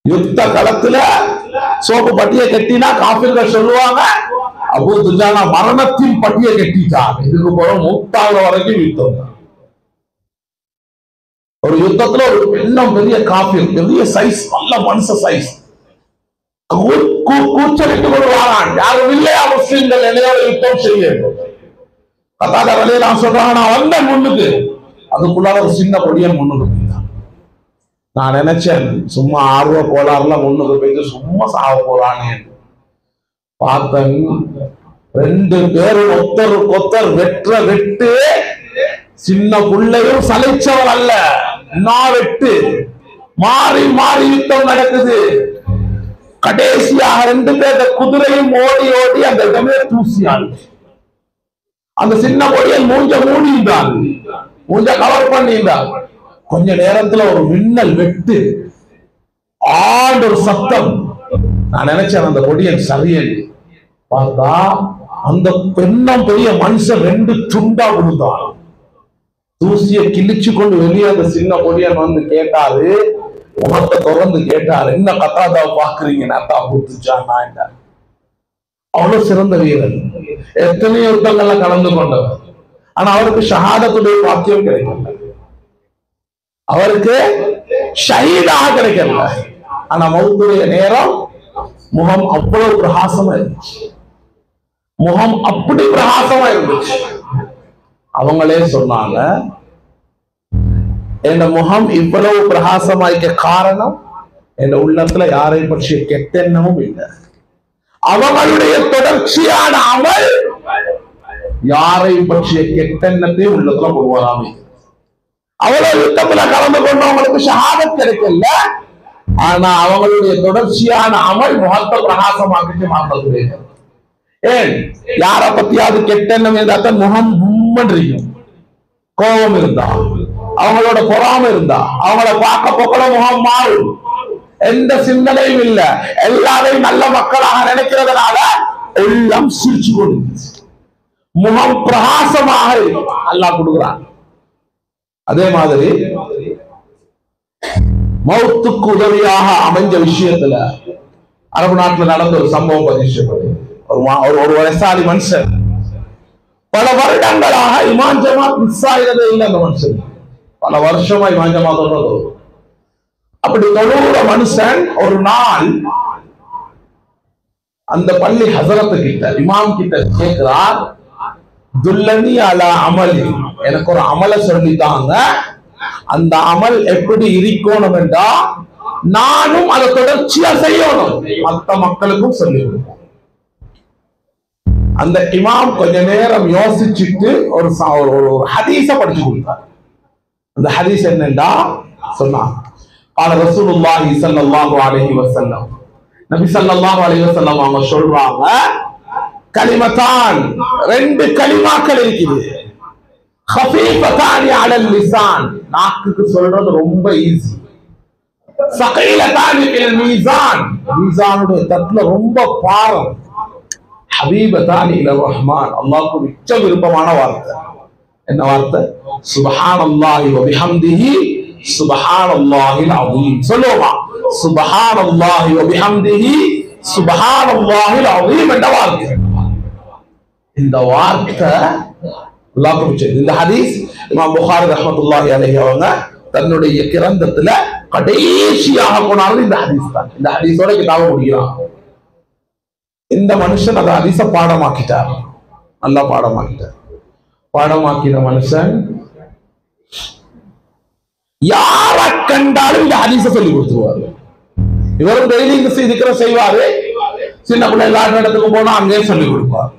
யுத்த களத்துல சோப்பு பட்டியை கட்டினா காபிர்கள் சொல்லுவாங்க, அபூ துஜானா மரணத்தின் பட்டியை கட்டிட்டாங்க. இதுக்கு போற மூத்தாக வரைக்கும் யுத்தம். ஒரு யுத்தத்துல ஒரு பெண்ணம் பெரிய காபிர், பெரிய சைஸ், நல்ல மனுஷ சைஸ், கூச்சலிட்டு கொண்டு வரான். யாரும் இல்லையா முஸ்லிம்கள் என்னையோட யுத்தம் செய்ய. கத்தாதா ரலியல்லாஹு சொல்றாங்க, நான் வந்தேன் முன்னுக்கு, அதுக்குள்ளால ஒரு சின்ன பொடியன் முன்னுக்கு போயிட்டான். நான் நினைச்சேன் சும்மா ஆர்வ கோளாறுல முன்னுக்கு போயிட்டு சும்மா சாக போறானே. பார்த்தேன் 2 பேரும் ஒத்தருக்கு ஒத்தர் வெற்ற வெட்டு, சின்ன பிள்ளையும் சலைச்சவர் அல்ல, நான் வெட்டு, மாறி மாறி யுத்தம் நடக்குது. கடைசியாக 2 பேர் குதிரையும் ஓடி ஓடி அந்த இடமே தூசியாள். அந்த சின்ன பொடியை மூஞ்ச மூடிந்தார், மூஞ்ச கவர் பண்ணியிருந்தார். கொஞ்ச நேரத்துல ஒரு மின்னல் வெட்டு, ஆண்டு ஒரு சத்தம். நான் நினைச்சேன் அந்த பொடியன் சரியல். பார்த்தா அந்த பெண்ணம் பெரிய மனுஷன் 2 துண்டா விழுந்தான். தூசியை கிழிச்சு கொண்டு வெளியே அந்த சின்ன பொடியன் வந்து கேட்டாரு, முகத்தை தொடர்ந்து கேட்டாரு, என்ன கத்தாதாவை பாக்குறீங்க? அபூ துஜானா என்றார். அவ்வளவு சிறந்த வீரன், எத்தனையோ யுத்தங்கள்ல கலந்து கொண்டவர். ஆனா அவருக்கு ஷஹாதத்துடைய பாக்கியம் கிடைக்கல, அவருக்கு ஷஹீதாக கிடைக்கல. ஆனா மௌத்துடைய நேரம் முகம் அவ்வளவு பிரகாசமா இருந்துச்சு, முகம் அப்படி பிரகாசமா இருந்துச்சு. அவங்களே சொன்னாங்க, என் முகம் இவ்வளவு பிரகாசமாய்க்க காரணம் என் உள்ளத்துல யாரை பற்றிய கெட்டெண்ணமும் இல்லை. அவங்களுடைய தொடர்ச்சியான அமல் யாரை பற்றிய கெட்டெண்ணத்தை உள்ளத்துல கொள்வாராமே. அவ்வளவு யுத்தத்துல கலந்து கொண்டவங்களுக்கு ஷஹாதத் கிடைக்கல, ஆனா அவங்களுடைய தொடர்ச்சியான அமல் முகத்தை பிரகாசமாக்கிட்டு மாற்றக்கூடிய. ஏன் யார பத்தியாவது கெட்டெண்ணம் இருந்தாத்தான் முகம் உம்மன்றியும், கோபம் இருந்தா, அவங்களோட பொறாம இருந்தா, அவங்கள பார்க்க போக்கல முகம் மாறும். எந்த சிந்தனையும் இல்ல, எல்லாரையும் நல்ல மக்களாக நினைக்கிறதுனால எல்லாம் சிரிச்சு கொண்டு முகம் பிரகாசமாக அல்லாஹ் கொடுக்கிறான். அதே மாதிரி மௌத்துக்கு உதவியாக அமைஞ்ச விஷயத்துல அரபு நாட்டுல நடந்த ஒரு சம்பவம் பதிவு. ஒரு வயசாளி மனுஷன் பல வருடங்களாக இமாம் ஜமாத் மிஸ் ஆகிறதே இல்லை. அந்த மனுஷன் பல வருஷமா இமாம் ஜமாத் தொழுது. அப்படி தொழுகிற மனுஷன் ஒரு நாள் அந்த பள்ளி ஹஸரத்து கிட்ட, இமாம் கிட்ட கேட்கிறார், துல்லனி அலா அமலி, எனக்கு ஒரு அமலை சொல்லிட்டாங்க, அந்த அமல் எப்படி இருக்கணும் என்றா நானும் அதை தொடர்ச்சியா செய்யணும், மற்ற மக்களுக்கும் சொல்லி கொடுப்போம். அந்த இமாம் கொஞ்ச நேரம் யோசிச்சுட்டு ஒரு ஹதீஸ படிச்சு கொடுத்தார். அந்த ஹதீஸ் என்னண்டா சொன்னா, قال رسول الله صلى الله عليه وسلم நபி ஸல்லல்லாஹு அலைஹி வஸல்லம் அவங்க சொல்றாங்க, கலிமத்தான், ரெண்டு கலிமாக்கள் இருக்குது, ஹஃபீஃபத்தானி அலல் லிசான், நாக்குக்கு சொல்றது ரொம்ப ஈஸி, ஸகீலத்தானி ஃபில் மீசான், மீசானுடைய தட்டுல ரொம்ப பாரம், ஹபீபத்தானி இலர் ரஹ்மான், அல்லாஹ்வுக்கு மிச்ச விருப்பமான வார்த்தை. என்ன வார்த்தை? சுப்ஹானல்லாஹி வ பிஹம்திஹி சுப்ஹானல்லாஹில் அஸீம். சொல்லுமா, சுப்ஹானல்லாஹி வ பிஹம்திஹி சுப்ஹானல்லாஹில் அஸீம் என்ற வார்த்தை. இந்த வார்த்தை அல்லாஹ்வுக்கு மிச்சம். இந்த ஹதீஸ் இமாம் புகாரி ரஹ்மத்துல்லாஹி அலைஹி அவங்க தன்னுடைய கிரந்தத்துல கடைசியாக போனாலும் இந்த ஹதீஸ் தான். இந்த ஹதீஸோட கிதாப முடிக்கிறான். இந்த மனுஷன் அந்த ஹதீஸ பாடமாக்கிட்டார், நல்லா பாடமாக்கிட்டார். பாடமாக்கின மனுஷன் யார கண்டாலும் இந்த ஹதீஸ சொல்லி கொடுத்துருவாரு. இவரும் டெய்லி இந்த இருக்கிற செய்வாரு. சின்ன பிள்ளை எல்லா இடத்துக்கு போனா அங்கேயே சொல்லி கொடுப்பார்.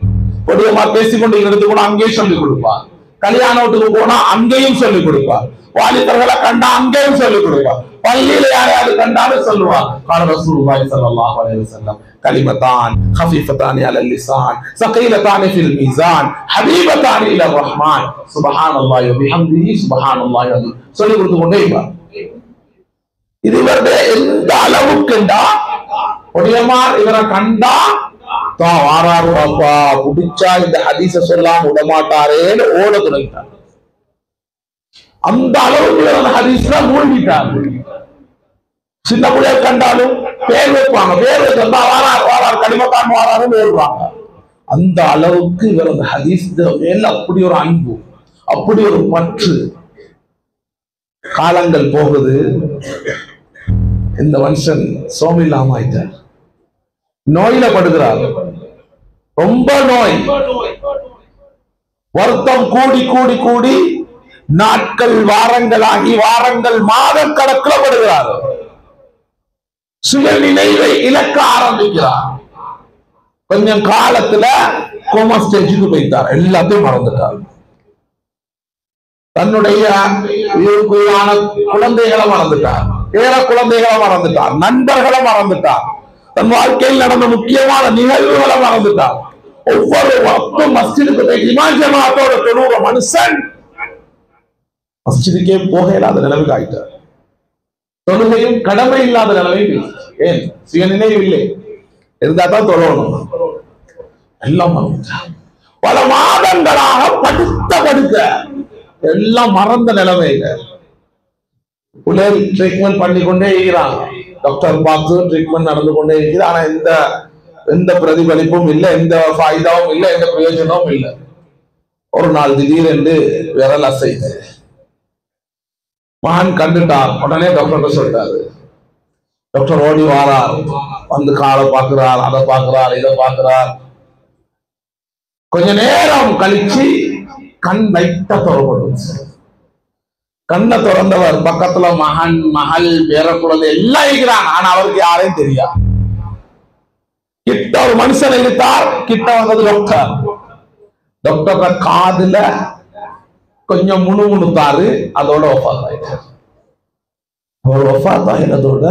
பொடியமா பேசிக்கொண்டு இடத்துக்கு போனா அங்கேயும் சொல்லிக் கொடுப்பார். கல்யாண வீட்டுக்கு போனா அங்கேயும் சொல்லிக் கொடுப்பார். வாலிபர்களை கண்டா அங்கேயும் சொல்லிக் கொடுப்பார். பள்ளியில யாரையாவது கண்டாலும் சொல்லுவார். கால ரசூலுல்லாஹி ஸல்லல்லாஹு அலைஹி வஸல்லம், கலிமத்தான் ஹஃபீஃபத்தானி அலல் லிசான் ஸகீலத்தானி ஃபில் மீசான் ஹபீபத்தானி இலர் ரஹ்மான் சுப்ஹானல்லாஹி வ பிஹம்திஹி சுப்ஹானல்லாஹி அஸீம். சொல்லி கொடுத்து கொண்டே இருப்பார். இது இவருடைய எந்த அளவுக்குண்டா, பொடியமார் இவரை கண்டா தான் வாராருப்பா, புடிச்சா இந்த ஹதீஸ சொல்லாம விடமாட்டாரேன்னு ஓட தொடங்கிட்டார். அந்த அளவுக்கு அந்த ஹதீஸ்ல மூழ்கிட்டார். சின்ன பிள்ளைகள் கண்டாலும் பேர் வைப்பாங்க, பேர் வச்சா வாரார் வாரார் கலிமத்தான் வாராருன்னு வருவாங்க. அந்த அளவுக்கு இவர் அந்த ஹதீஸ் மேல அப்படி ஒரு அன்பு, அப்படி ஒரு பற்று. காலங்கள் போகுது, இந்த மனுஷன் சோமில்லாம ஆயிட்டார், நோயில படுகிறார், ரொம்ப நோய், வருத்தம் கூடி கூடி கூடி நாட்கள் வாரங்களாகி வாரங்கள் மாத கணக்கில் படுகிறார். சுய நினைவை இழக்க ஆரம்பிக்கிறார். கொஞ்சம் காலத்துல கோமா ஸ்டேஜுக்கு போயிட்டார், எல்லாத்தையும் மறந்துட்டார். தன்னுடைய குழந்தைகளை மறந்துட்டார், பேர குழந்தைகளை மறந்துட்டார், நண்பர்களை மறந்துட்டார், தன் வாழ்க்கையில் நடந்த முக்கியமான நிகழ்வுகளை மறந்துட்டார். ஒவ்வொரு வக்தும் மஸ்ஜிதுக்கு போய் இமாம் ஜமாஅத்தோட தொழுற மனுஷன் மஸ்ஜிதுக்கே போக இல்லாத நிலைமைக்கு ஆயிட்டார். தொழுகையும் கடமை இல்லாத நிலைமைக்கு. ஏன்? சுய நினைவு இல்லை, இருந்தா தான் தொழணும். எல்லாம் மறந்துட்டார். பல மாதங்களாக படுத்த எல்லாம் மறந்த நிலைமையில புலர் ட்ரீட்மெண்ட் பண்ணி கொண்டே இருக்கிறாங்க. டாக்டர் பார்த்து ட்ரீட்மெண்ட் நடந்து கொண்டே இருக்குது. ஆனா எந்த பிரதிபலிப்பும் இல்லை, எந்த ஃபாயிதாவும் இல்லை, எந்த பிரயோஜனமும் இல்லை. ஒரு நாள் திடீரென்று விரல் அசைது மகன் கண்டுட்டார். உடனே டாக்டர் சொல்லிட்டாரு. டாக்டர் ஓடி வாரார், வந்து காலை பார்க்கிறார், அதை பார்க்கிறார், இதை பார்க்கிறார். கொஞ்ச நேரம் கழிச்சு கண் லைட்டா திறப்படும். கண்ணை திறந்தவர் பக்கத்துல மகன் மகள் பேர குழந்தை எல்லாம் இருக்கிறாங்க. ஆனா அவருக்கு யாரையும் தெரியாது. கிட்ட ஒரு மனுஷன் இருந்தார். கிட்ட வந்தது டாக்டர். டாக்டர் காதுல கொஞ்சம் முணுமுணுத்தாரு. அதோட ஒஃபாத் ஆயிட்டார். அவர் ஒஃபாத் ஆயினதோட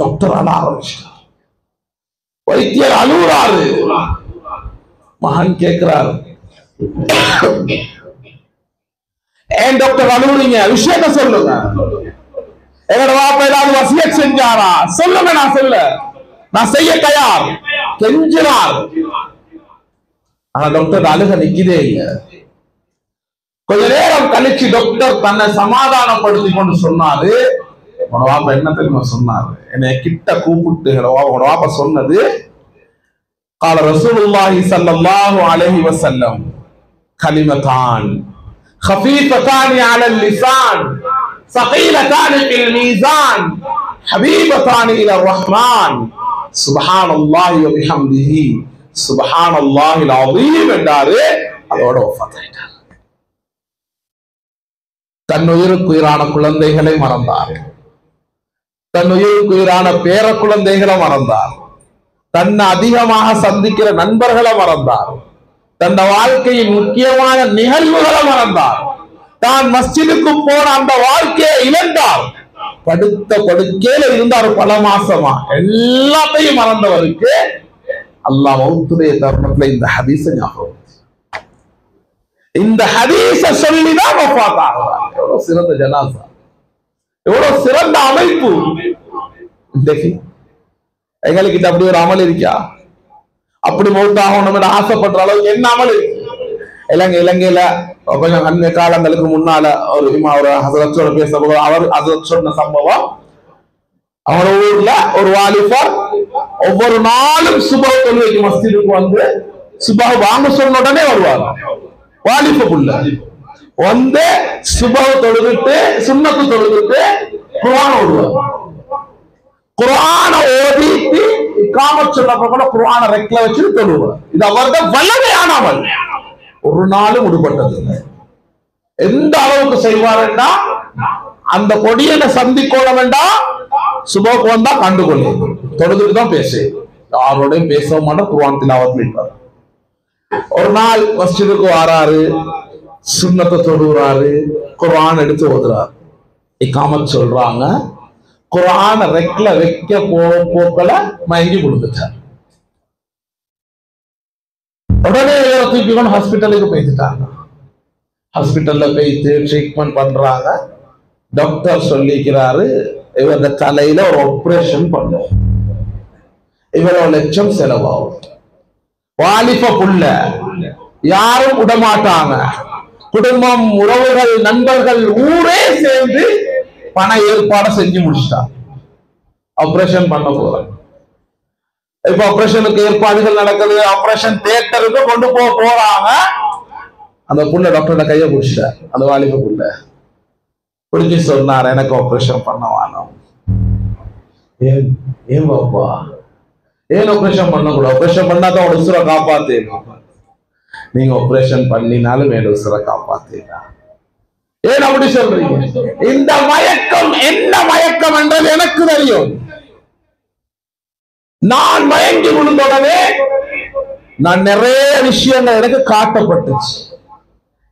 டாக்டர் அழ ஆரம்பிச்சிட்டார். வைத்தியர் அழுகுறாரு. மகன் கேட்கிறார், ஏன் டாக்டர் அழுகுறீங்க? விஷயத்த சொல்லுங்க. எங்கட வாப்பா ஏதாவது வசியத் செஞ்சாரா? சொல்லுங்க, நான் செய்ய தயார். கெஞ்சினார். ஆனா டாக்டர் அழுக நிக்கதே இல்லை. கொஞ்ச நேரம் கழிச்சு டாக்டர் தன்னை சமாதானப்படுத்தி கொண்டு சொன்னாரு, உன வாப்பா என்ன தெரியுமா சொன்னாரு? என்னை கிட்ட கூப்பிட்டு உன வாப்பா சொன்னது, قال رسول الله صلى الله عليه وسلم كلمتان خفيفتان على اللسان ثقيلتان في الميزان حبيبتان الى الرحمن سبحان الله وبحمده سبحان الله العظيم என்றாரு. அதோட வஃபாத் ஆயிட்டார். தன்னுயிருக்குயிரான குழந்தைகளை மறந்தார். தன்னுயிருக்குயிரான பேர குழந்தைகளை மறந்தார். தன்னை அதிகமாக சந்திக்கிற நண்பர்களை மறந்தார். தன் வாழ்க்கையின் முக்கியமான நிகழ்வுகளை மறந்தார். தான் மஸ்ஜிதுக்கு போன அந்த வாழ்க்கையை இழந்தார். படுத்த படுக்கையில இருந்தார் பல மாசமா. எல்லாத்தையும் மறந்தவருக்கு அல்லாஹ் மௌத்துடைய தருணத்துல இந்த ஹதீஸ ஞாபகம், இந்த ஹதீஸ சொல்லிதான் வஃபாத் ஆகிறார். எவ்வளவு சிறந்த ஜனாசா, எவ்வளவு சிறந்த அமைப்பு. எங்களுக்கு அப்படி ஒரு அமல் இருக்கா? அப்படி மௌத்தாகணும் ஆசைப்படுற அளவுக்கு என்ன அமல் இருக்கு? இலங்கையில கொஞ்சம் அன்றைய காலங்களுக்கு முன்னால ஒரு ஹஸரத்தோட பேசும்போது அவர் ஹஸரத் சொன்ன சம்பவம், அவங்க ஊர்ல ஒரு வாலிபர் ஒவ்வொரு நாளும் சுபஹ் தொழுகைக்கு மஸ்ஜிதுக்கு வந்து சுபஹ் வாங்க சொன்ன உடனே வருவார். வாலிபுள்ள வந்து சுபஹ் தொழுதுட்டு சுன்னத்து தொழுதுட்டு குர்ஆன் ஓதுவார். குர்ஆன ஓதிட்டு இகாமத் சொன்னப்ப கூட குர்ஆன ரெக்ல வச்சு தொழுவார். இது அவரது வல்லமையான அமல். ஒரு நாளும் விடுபட்டது இல்லை. எந்த அளவுக்கு செய்வாருன்னா, அந்த கொடியனை சந்திக்கோணம் வேண்டாம், சுபஹ்க்கு வந்தா கண்டுகொள்ளு, தொழுதுட்டு தான் பேசு, யாரோடையும் பேச மாட்டோம், குர்ஆன் திலாவத் இருப்பார். ஒரு நாள் மஸ்ஜிதுக்கு வராரு, சுன்னத்தை தொழுகிறாரு, குர்ஆன் எடுத்து ஓதுறாரு. இகாமத் சொல்றாங்க, குர்ஆன ரெக்ல வைக்க போக்கல மயங்கி விழுந்துட்டார். உடனே தூக்கிக்கொண்டு ஹாஸ்பிட்டலுக்கு போயிட்டாங்க. ஹாஸ்பிட்டல்ல போயிட்டு ட்ரீட்மெண்ட் பண்றாங்க. டாக்டர் சொல்லிக்கிறாரு, இவர தலையில ஒரு ஆபரேஷன் பண்ணும், இவ்வளவு லட்சம் செலவாகும். வாலிப புள்ள, யாரும் விடமாட்டாங்க. குடும்பம், உறவுகள், நண்பர்கள், ஊரே சேர்ந்து பண ஏற்பாடு செஞ்சு முடிச்சிட்டாங்க. ஆபரேஷன் பண்ண போறாங்க. இப்ப ஆபரேஷனுக்கு ஏற்பாடுகள் நடக்குது. ஆபரேஷன் தியேட்டருக்கு கொண்டு போறாங்க. அந்த புள்ள டாக்டரோட கையை பிடிச்சிட்டார். அந்த வாலிப புள்ள பிடிச்சி சொன்னார், எனக்கு ஆபரேஷன் பண்ண வேணும். ஏன் பாப்பா, ஏன் ஆபரேஷன் பண்ணக்கூடாது? ஆபரேஷன் பண்ணாதான் ஒரு உசுரை காப்பாத்தேன். நீங்க ஆபரேஷன் பண்ணினாலும் வேற உசுரை காப்பாத்தேனா? ஏன் அப்படி சொல்றீங்க? இந்த மயக்கம் என்ன மயக்கம் என்றது எனக்கு தெரியும். நான் மயங்கி விழுந்தோடனே நான் நிறைய விஷயங்கள் எனக்கு காட்டப்பட்டுச்சு.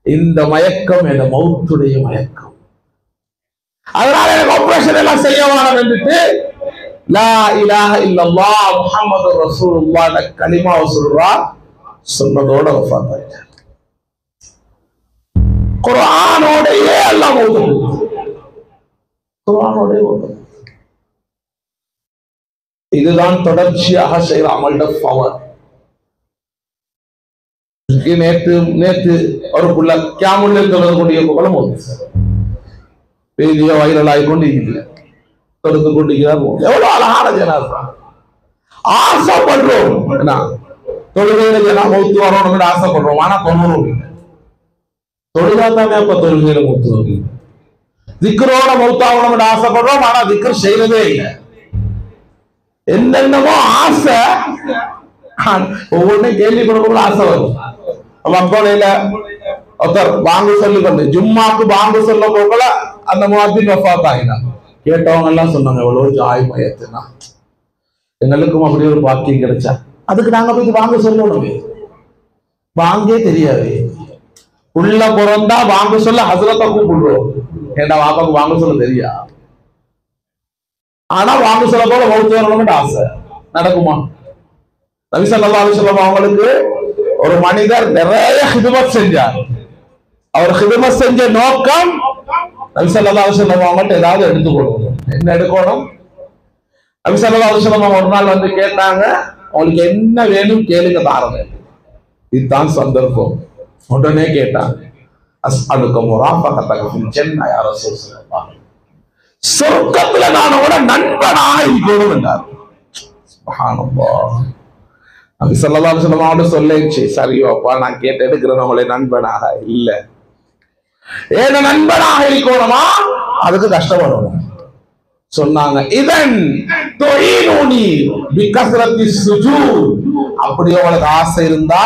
இந்த மயக்கம் என் மௌத்துடைய மயக்கம். அதனால எனக்கு ஆபரேஷன் எல்லாம் செய்ய வேணும் என்றுட்டு லா இலாஹ இல்லல்லாஹ் முஹம்மது ரசூலுல்லாஹ் கலிமா சொல்றா, சொன்னதோட வஃபாத் ஆயிட்டார். குர்ஆனோடயே அல்லாஹ் ஓதுது, குர்ஆனோடயே ஓதுது. இதுதான் தொடர்ச்சியாக செய்யற அமல்ட பவர். நேற்று ஒரு புள்ள கியாமுல் தொடரக்கூடிய புகழும் பெரிய வைரல் ஆகிக்கொண்டு தொடர்ந்து கொண்டிருக்கிறார். எவ்வளவு அழகான ஜனாசா. ஆசைப்படுறோம், தொழுகையில ஜனா மௌத்து வரணும் ஆசைப்படுறோம். ஆனா தொண்ணூறு தொழுகா தானே அப்ப தொழுகையில மௌத்து வரும். திக்ரோட மௌத்தாகணும் ஆசைப்படுறோம். ஆனா திக்ர் செய்யறதே இல்லை. என்னென்னமோ ஆசை, ஒவ்வொன்றும் கேள்விப்பட ஆசை வரும். மக்களையில ஒருத்தர் வாங்க சொல்லி கொண்டு ஜும்மாக்கு வாங்க சொல்ல போகல அந்த முஅத்தின் வஃபாத் ஆகினாங்க. கேட்டவங்க எல்லாம் சொன்னாங்க, எவ்வளவு ஜாய் மயத்துனா எங்களுக்கும் அப்படி ஒரு பாக்கியம் கிடைச்சா. அதுக்கு நாங்க போய் வாங்க சொல்லணும், வாங்கே தெரியாது. உள்ள பிறந்தா வாங்க சொல்ல ஹஸ்ரத்தை கூப்பிடுறோம். ஏண்டா வாப்பாக்கு வாங்க சொல்ல தெரியா? ஆனா வாங்க சொல்ல போல மௌத்து வரணும்னு ஆசை. நடக்குமா? நபி ஸல்லல்லாஹு அலைஹி வஸல்லம் அவங்களுக்கு ஒரு மனிதர் நிறைய ஹிதுமத் செஞ்சார். அவர் ஹிதுமத் செஞ்ச நோக்கம் நபி ஸல்லல்லாஹு அலைஹி வஸல்லம் அவங்கள்ட்ட ஏதாவது எடுத்துக்கொள்ளணும். என்ன எடுக்கணும்? நபி ஸல்லல்லாஹு அலைஹி வஸல்லம் ஒரு நாள் வந்து கேட்டாங்க, உங்களுக்கு என்ன வேணும் கேளுங்க தாரங்க. இதுதான் சந்தர்ப்பம். உடனே கேட்டாங்க, அஸ்அலுக முராஃபகதக ஃபில் ஜன்னah யா ரசூலல்லாஹ், சொர்க்கத்துல நான் கூட நண்பனாக இருக்கணும் என்றார். சுப்ஹானல்லாஹ். நபி ஸல்லல்லாஹு அலைஹி வஸல்லம் அவரோட சொல்லிச்சு, சரியோப்பா நான் கேட்டு எடுக்கிறேன் உங்களை நண்பனாக இல்ல, ஏன நண்பனாக இருக்கணுமா அதுக்கு கஷ்டப்படணும் சொன்னாங்க. இதன் தொஈனூனி பிகஸ்ரத்தி சுஜூத், அப்படி உங்களுக்கு ஆசை இருந்தா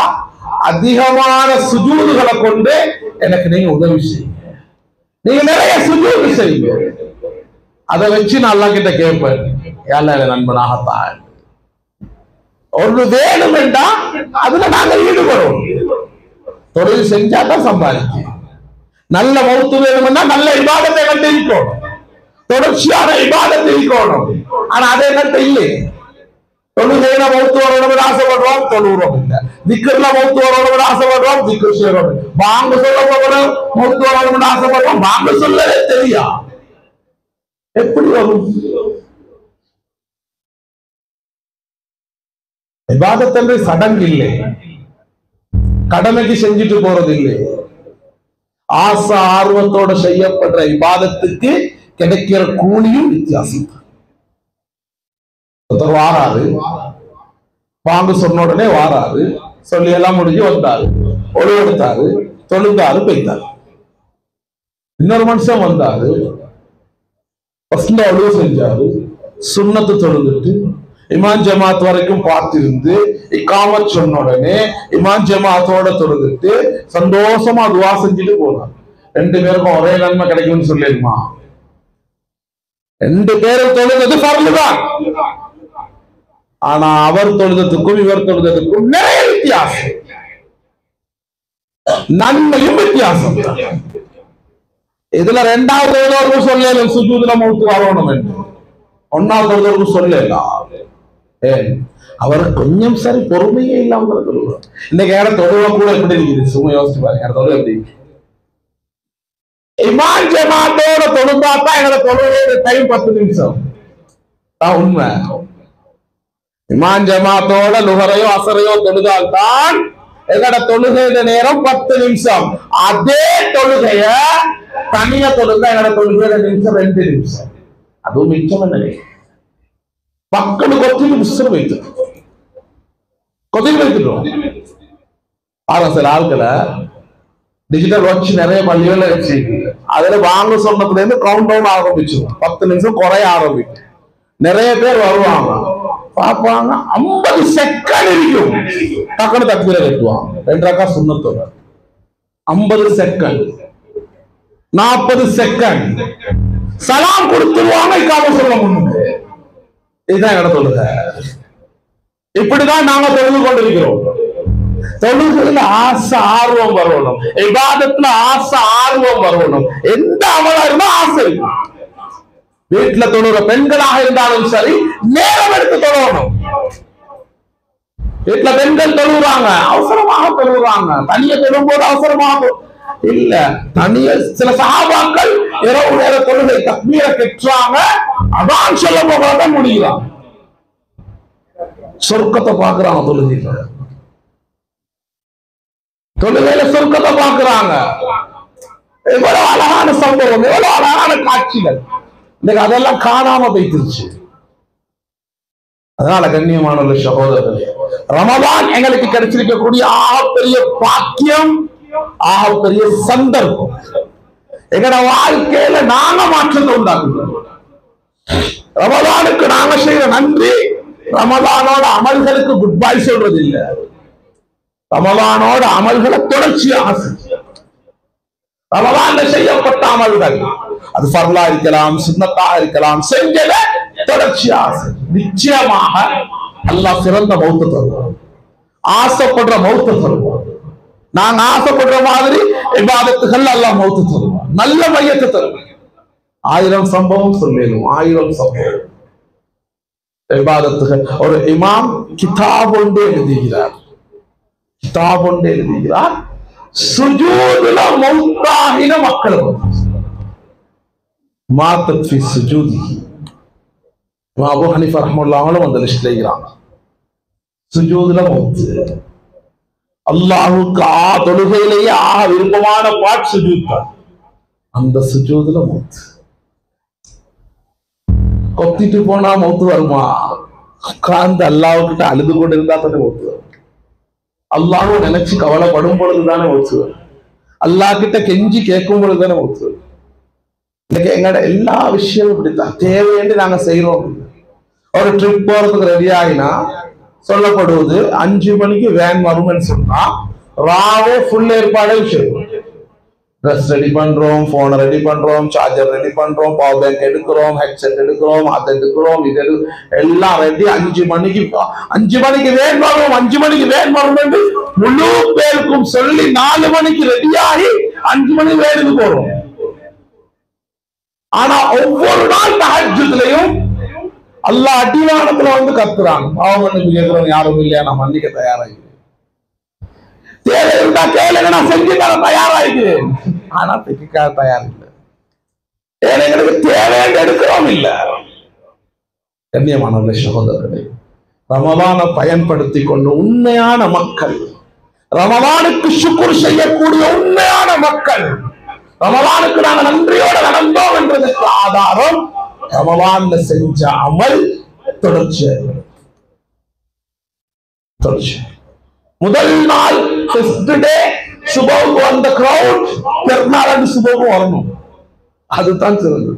அதிகமான சுஜூதுகளை கொண்டு எனக்கு நீங்க உதவி செய்யுங்க. நீங்க நிறைய சுஜூது செய்யுங்க. அதை வச்சு நான் அல்லாஹ் கிட்ட கேட்பேன், யாழ்லா நண்பனாகத்தான். ஒன்று வேணும் என்றா அதுல நாங்க ஈடுபடுவோம். தொழில் செஞ்சாதான் சம்பாதிக்க. நல்ல மௌத்து வேணும்னா நல்ல இபாதத்தை கண்டிருக்கோம். தொடர்ச்சியான இபாதத்தை இருக்கணும். ஆனா அதே நேரத்தை இல்லை. தொழுகையில மௌத்து வரணும் ஆசைப்படுறோம், தொழுகிறோம் இல்லை. திக்ர்ல மௌத்து வரணும் ஆசைப்படுறோம், திக்ர் செய்யறோம். வாங்க சொல்ல போகிறோம், மௌத்து வரணும் ஆசைப்படுறோம், வாங்க சொல்லவே தெரியா. எப்படி வரும்? இபாதத் சடங்கு இல்லை, கடமைக்கு செஞ்சுட்டு போறது இல்லை. ஆசை ஆர்வத்தோட செய்யப்படுற இபாதத்துக்கு கிடைக்கிற கூலியும் வித்தியாசம். வாராரு, வாங்க சொன்ன உடனே வாராரு, சொல்லி எல்லாம் முடிஞ்சு வந்தாரு, ஒழுவெடுத்தாரு, தொழுந்தாரு, போய்த்தாரு. இன்னொரு மனுஷன் வந்தாரு, ஒழுவு செஞ்சாரு, சுண்ணத்து தொழுந்துட்டு இமாம் ஜமாத் வரைக்கும் பார்த்திருந்து இக்காமத் சொன்ன உடனே இமாம் ஜமாத்தோட தொழுதுட்டு சந்தோஷமா துவா செஞ்சுட்டு போனார். ரெண்டு பேருக்கும் ஒரே நன்மை கிடைக்கும்னு சொல்லிடுமா? ரெண்டு பேரும் தொழுது ஃபர்லுதான். ஆனா அவர் தொழுதத்துக்கும் இவர் தொழுதத்துக்கும் நிறைய வித்தியாசம், நன்மையும் வித்தியாசம். இதுல ரெண்டாவது சொல்லல சுஜூதுல மௌத்து வரணும் என்று, ஒன்னாவது சொல்லலாம். அவர் கொஞ்சம் சரி பொறுமையே இல்லாம தொழுவார். இன்னைக்கு யார தொழுவ கூட எப்படி இருக்குது? சும்மா யோசிச்சு பாருங்க, யார தொழுவ எப்படி? இமாம் ஜமாத்தோட தொழுந்தாத்தா எங்களை தொழுவது டைம் 10 நிமிஷம் தான் உண்மை. இமாம் ஜமாத்தோட லுஹரையோ அசரையோ தொழுதால் தான் எங்கட தொழுகை நேரம் 10 நிமிஷம். அதே தொழுகைய தனியா தொழுகை எங்கட தொழுகை 2 நிமிஷம் 2 நிமிஷம். அதுவும் மிச்சம் இல்லை. மக்கள் கொத்திட்டு புஸ்தகம் வைத்து கொத்திட்டு வைத்துட்டோம். சில ஆட்களை டிஜிட்டல் வாட்ச் நிறைய பள்ளிகள் வச்சு அதுல வாங்க சொன்னதுல இருந்து கவுண்ட் டவுன் ஆரம்பிச்சிடும். 10 நிமிஷம் குறைய ஆரம்பிக்கும். நிறைய பேர் வருவாங்க, பார்ப்பாங்க, 50 செகண்ட் இருக்கும், டக்குனு தக்பீரை கட்டுவாங்க. 2 ரக்கா சுன்னத்தோட 50 செகண்ட் 40 செகண்ட் சலாம் கொடுத்துருவாங்க. இக்காம சொல்ல முன்னுக்கு இதுதான் எங்களை தொழுக. இப்படிதான் நாங்க தொழுது கொண்டிருக்கிறோம். தொழுகையில ஆசை ஆர்வம் வரணும், இபாதத்துல ஆசை ஆர்வம் வரணும். எந்த அமலா இருந்தா ஆசை இருக்கும். வீட்டுல தொழுற பெண்களாக இருந்தாலும் சரி நேரம் எடுத்து தொழணும். வீட்டுல பெண்கள் தொழுறாங்க, அவசரமாக தொழுறாங்க. தனிய தொழும்போது அவசரமாக இல்ல, தனிய சில சஹாபாக்கள் இரவு நேர தொழுகை தக்பீரை கெட்டுறாங்க, அதான் சொல்ல போகாதான் முடிகிறாங்க. சொர்க்கத்தை பாக்குறாங்க தொழுகையில, தொழுகையில சொர்க்கத்தை பாக்குறாங்க. எவ்வளவு அழகான சம்பவம், எவ்வளவு அழகான காட்சிகள். இன்னைக்கு அதெல்லாம் காணாம போயிடுச்சு. அதனால கண்ணியமான சகோதரர்களே, ரமலான் எங்களுக்கு கிடைச்சிருக்கக்கூடிய ஆகப்பெரிய பாக்கியம், ஆகப்பெரிய சந்தர்ப்பம். எங்கட வாழ்க்கையில நாங்க மாற்றத்தை உண்டாக்குறோம். ரமலானுக்கு நாங்க செய்யற நன்றி, ரமலானோட அமல்களுக்கு குட் பை சொல்றது இல்ல. ரமலானோட அமல்களை தொடர்ச்சியாக ரமலான்ல செய்யப்பட்ட அமல்கள், அது ஃபர்லா இருக்கலாம், சுன்னத்தாக இருக்கலாம், செஞ்சத தொடர்ச்சியாக நிச்சயமாக அல்லாஹ் சிறந்த மௌத்த தருவான். ஆசைப்படுற மௌத்த தருவான். நாங்க ஆசைப்படுற மாதிரி இபாதத்துகள் அல்லாஹ் மௌத்த தருவான், நல்ல மையத்தை தருவான். 1000 சம்பவம் சொல்லும், 1000 சம்பவம் இபாதத்துகள். ஒரு இமாம் கிதாப் ஒன்று எழுதுகிறார், கிதாப் ஒன்று எழுதுகிறார், சுஜூதுல மௌத்தாகின மக்கள் மாத்தத் ஃபி சுஜூதி. அபூ ஹனீஃபா ரஹ்மத்துல்லாஹி அந்த லிஸ்ட்ல இருக்கிறாங்க. சுஜூதுல மௌத். அல்லாஹ்வுக்கு தொழுகையிலேயே விருப்பமான பாட் சுஜூத் தான். அந்த சுஜூதுல மௌத். கொத்திட்டு போனா மௌத்து வருமா? உட்கார்ந்து அல்லாஹ்கிட்ட அழுது கொண்டு இருந்தா தானே மௌத்து வரும். அல்லாஹ்வை நினைச்சு கவலைப்படும் பொழுதுதானே மௌத்து வரும். அல்லாஹ் கிட்ட கெஞ்சி கேட்கும் பொழுதுதானே மௌத்து வரும். இன்னைக்கு எங்களோட எல்லா விஷயமும் இப்படித்தான். தேவையென்று நாங்க செய்யறோம். ஒரு ட்ரிப் போறதுக்கு ரெடி ஆகினா சொல்லப்படுவது 5 மணிக்கு வேன் வரும்னு சொன்னா ராவே ஃபுல் ஏற்பாடே செய்வோம். ட்ரெஸ் ரெடி பண்றோம், போனை ரெடி பண்றோம், சார்ஜர் ரெடி பண்றோம், பவர் பேங்க் எடுக்கிறோம், ஹெட்செட் எடுக்கிறோம், அதை எடுக்கிறோம், இது எல்லாம் ரெடி. 5 மணிக்கு வேன் வரும், 5 மணிக்கு வேன் வரும் என்று முழு பேருக்கும் சொல்லி 4 மணிக்கு ரெடியாகி 5 மணி வேனுக்கு போறோம். ஆனா ஒவ்வொரு நாள் தஹஜ்ஜுத்லயும் அல்லாஹ் அடிவானத்துல வந்து கத்துறான், பாவம் மன்னிப்பு கேட்கிறவன் யாரும் இல்லையா, நான் மன்னிக்க தயாராகிறேன், தேவை இருந்தா கேளுங்க நான் செஞ்சு தர தயாராகிறேன். ஆனா திக்க தயார் இல்லை, எங்களுக்கு தேவை எடுக்கிறோம் இல்ல. கண்ணியமான சகோதரர்களே, ரமலானை பயன்படுத்தி கொண்டு உண்மையான மக்கள், ரமலானுக்கு ஷுக்ர் செய்யக்கூடிய உண்மையான மக்கள், ரமலானுக்கு நாங்கள் நன்றியோடு நடந்தோம் என்றதற்கு ஆதாரம் ரமலான்ல செஞ்ச அமல் தொடர்ச்சி. முதல் நாள் ஃபர்ஸ்ட் டே சுபவுக்கு வந்த கிரவுட் பெருநாள் சுபவுக்கு வரணும், அதுதான் சிறந்தது.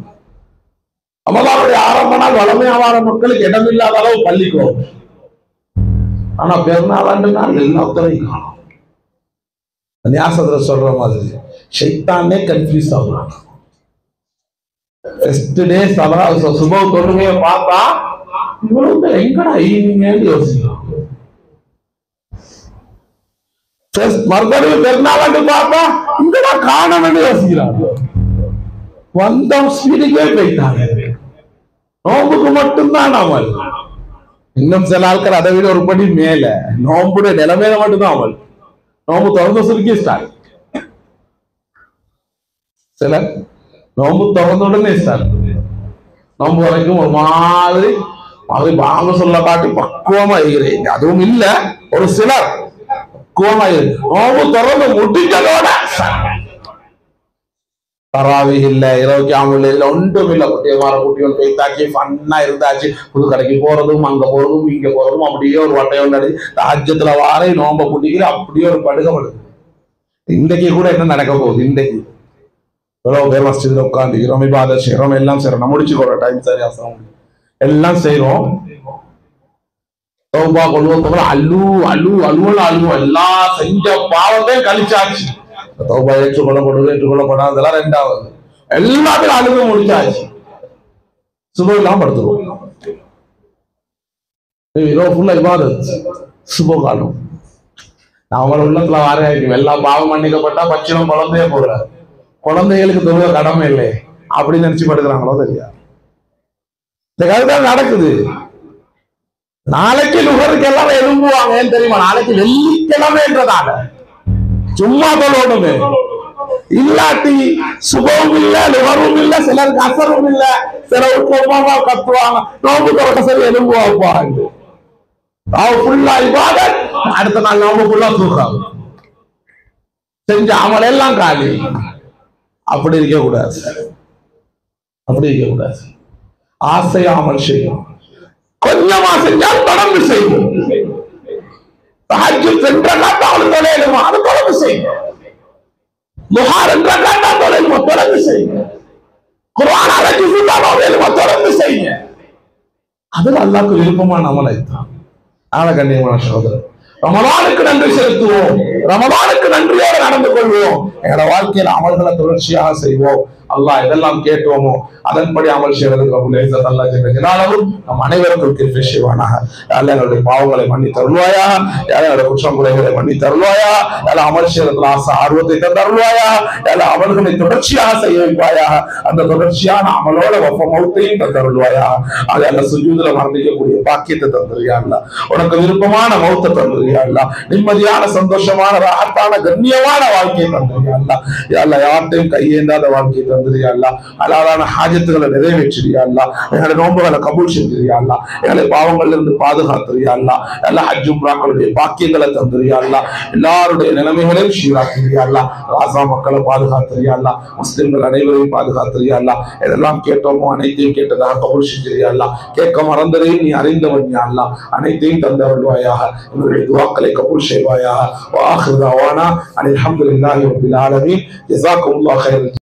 ரமலானுடைய ஆரம்ப நாள் வளமையா வார மக்களுக்கு இடமில்லாத அளவு பள்ளிக்கு வரும். ஆனா பெருநாள் நாள் எல்லாத்தையும் காணும். நியாசத்துல சொல்ற மாதிரி ஷைத்தானே கன்ஃபியூஸ் ஆகுறான். ஃபர்ஸ்ட் டே சுபவ தொழுகையை பார்த்தா இவ்வளவு எங்கடா ஈவினிங்னு யோசிக்கலாம். மறுபடியும் பெருநாள் பார்த்தா இங்கடா காணணும்னு யோசிக்கிறாங்க. வந்தம் ஸ்பீடுக்கே போயிட்டாங்க. நோம்புக்கு மட்டும்தான் அமல். இன்னும் சில ஆட்கள் அதை விட ஒரு படி மேல நோம்புடைய நிலைமையில மட்டும்தான் அமல். நோம்பு திறந்த சுருக்கி ஸ்டார்ட், சில நோம்பு திறந்த உடனே ஸ்டார்ட், நோம்பு வரைக்கும் ஒரு மாதிரி வாங்க சொல்ல காட்டி பக்குவமா இருக்கிறீங்க. அதுவும் இல்ல, ஒரு சிலர் பக்குவமா இருக்கு. நோம்பு திறந்து முடிஞ்சதோட தராவி இல்ல, இரவுக்கு ஆமல் இல்ல, ஒன்றும் இல்ல. குட்டியமார குட்டியோல் கைத்தாக்கி ஃபன்னா இருந்தாச்சு. புது கடைக்கு போறதும் அங்க போறதும் இங்க போறதும் அப்படியே ஒரு வட்டையோடு அடி ராஜ்யத்துல வாரை நோம்ப குட்டிக்கிற அப்படியே ஒரு படுகப்படுது. இன்றைக்கு கூட என்ன நடக்க போகுது? இன்றைக்கு எவ்வளவு பேர் மஸ்ஜித்ல உட்காந்துக்கிறோம், இபாதத் செய்யறோம், எல்லாம் செய்யறோம். முடிச்சுக்கிறோம், டைம் சரியா எல்லாம் செய்யறோம். தௌபா கொள்வோம், அழு அழு அழுவல் அழுவோம். எல்லாம் செஞ்ச பாவத்தையும் கழிச்சாச்சு. தௌபா ஏற்றுக்கொள்ளப்படுவது ஏற்றுக்கொள்ளப்படாது அதெல்லாம் ரெண்டாவது. எல்லாத்தையும் அழுக முடிச்சாச்சு. சுபம் படுத்துருவோம். சுப காலம் அவங்கள உள்ளத்துல வாரையாக்கும். எல்லா பாவம் மன்னிக்கப்பட்டா பச்சினம் குழந்தைய போடுற குழந்தைகளுக்கு தொழுக கடமை இல்லை அப்படின்னு நினைச்சு படுக்கிறாங்களோ தெரியா. இந்த கருத்தான் நடக்குது. நாளைக்கு நுகருக்கு எல்லாம் எழும்புவாங்க. ஏன் தெரியுமா? நாளைக்கு வெள்ளிக்கிழமைன்றதால சும்மா தொழணுமே. இல்லாட்டி சுபமும் இல்ல, நுகரும் இல்ல, சிலருக்கு அசரும் இல்ல, சிலருக்கு கத்துவாங்க, நோம்பு தொடக்க சரி எழும்புவாங்க. அடுத்த நாள் நோம்பு ஃபுல்லா தூக்கம், செஞ்ச அமல் எல்லாம் காலி. அப்படி இருக்க கூடாது, அப்படி இருக்க கூடாது. ஆசையா அமல் செய்யும், கொஞ்சமா செஞ்சால் தொடர்ந்து செய்யும். தஹஜ்ஜுத் சென்றா தொலைலுமா, அது தொடர்ந்து செய்யுங்க. முஹார் என்றா தொலைலுமா, தொடர்ந்து செய்யுங்க. குர்ஆன் அரபி சுத்தமா தொடர்ந்து செய்யுங்க. அது அல்லாஹ்வுக்கு விருப்பமான அமலை தான். ஆனா கண்ணியமான சகோதரர், ரமலானுக்கு நன்றி செலுத்துவோம், ரமலானுக்கு நன்றியோடு நடந்து கொள்வோம். எங்களோட வாழ்க்கையில அமல்களை தொடர்ச்சியாக செய்வோம். அல்லாஹ் இதெல்லாம் கேட்டோமோ அதன்படி அமல் செய்வதற்கு நம் அனைவருக்கும் கிருபை செய்வானாக. எங்களுடைய பாவங்களை மன்னி தருள்வாயா, எங்களுடைய குற்றம் குறைகளை மன்னி தருள்வாயா, அமல் செய்வதில் ஆசை ஆர்வத்தை தருள்வாயா, அமல்களை தொடர்ச்சியாக செய்ய வைப்பாயா, அந்த தொடர்ச்சியான அமலோட மௌத்தையும் தருள்வாயா. அது அல்ல சுஜூதுல மறந்திக்கக்கூடிய பாக்கியத்தை தந்துருயா. உனக்கு விருப்பமான மௌத்தை தந்துருயா. நிம்மதியான சந்தோஷமான ராகத்தான கண்ணியமான வாழ்க்கையை தந்துருயா. யார்ட்டையும் கையேந்தாத வாழ்க்கையை தந்துருயா. அலாலான ஹாஜத்துகளை நிறைவேற்றியா. எங்களை நோம்புகளை கபூல் செஞ்சிருயா. எங்களை பாவங்கள்ல இருந்து பாதுகாத்துறியா. எல்லா ஹஜ் உம்ராக்களுடைய பாக்கியங்களை தந்துருயா. எல்லாருடைய நிலைமைகளையும் சீராக்கிறியா. ராசா மக்களை பாதுகாத்துறியா. முஸ்லிம்கள் அனைவரையும் பாதுகாத்துறியா. இதெல்லாம் கேட்டோமோ அனைத்தையும் கேட்டதாக கபூல் செஞ்சிருயா. கேட்க மறந்ததையும் நீ அறிந்தவன் யா. அனைத்தையும் தந்தருள்வாயாக. எங்களுடைய துஆக்களை கபூல் செய்வாயாக. வஆகிரு தஅவானா அல்ஹம்துலில்லாஹி ரப்பில் ஆலமீன். ஜஸாக்குமுல்லாஹு கைரல்.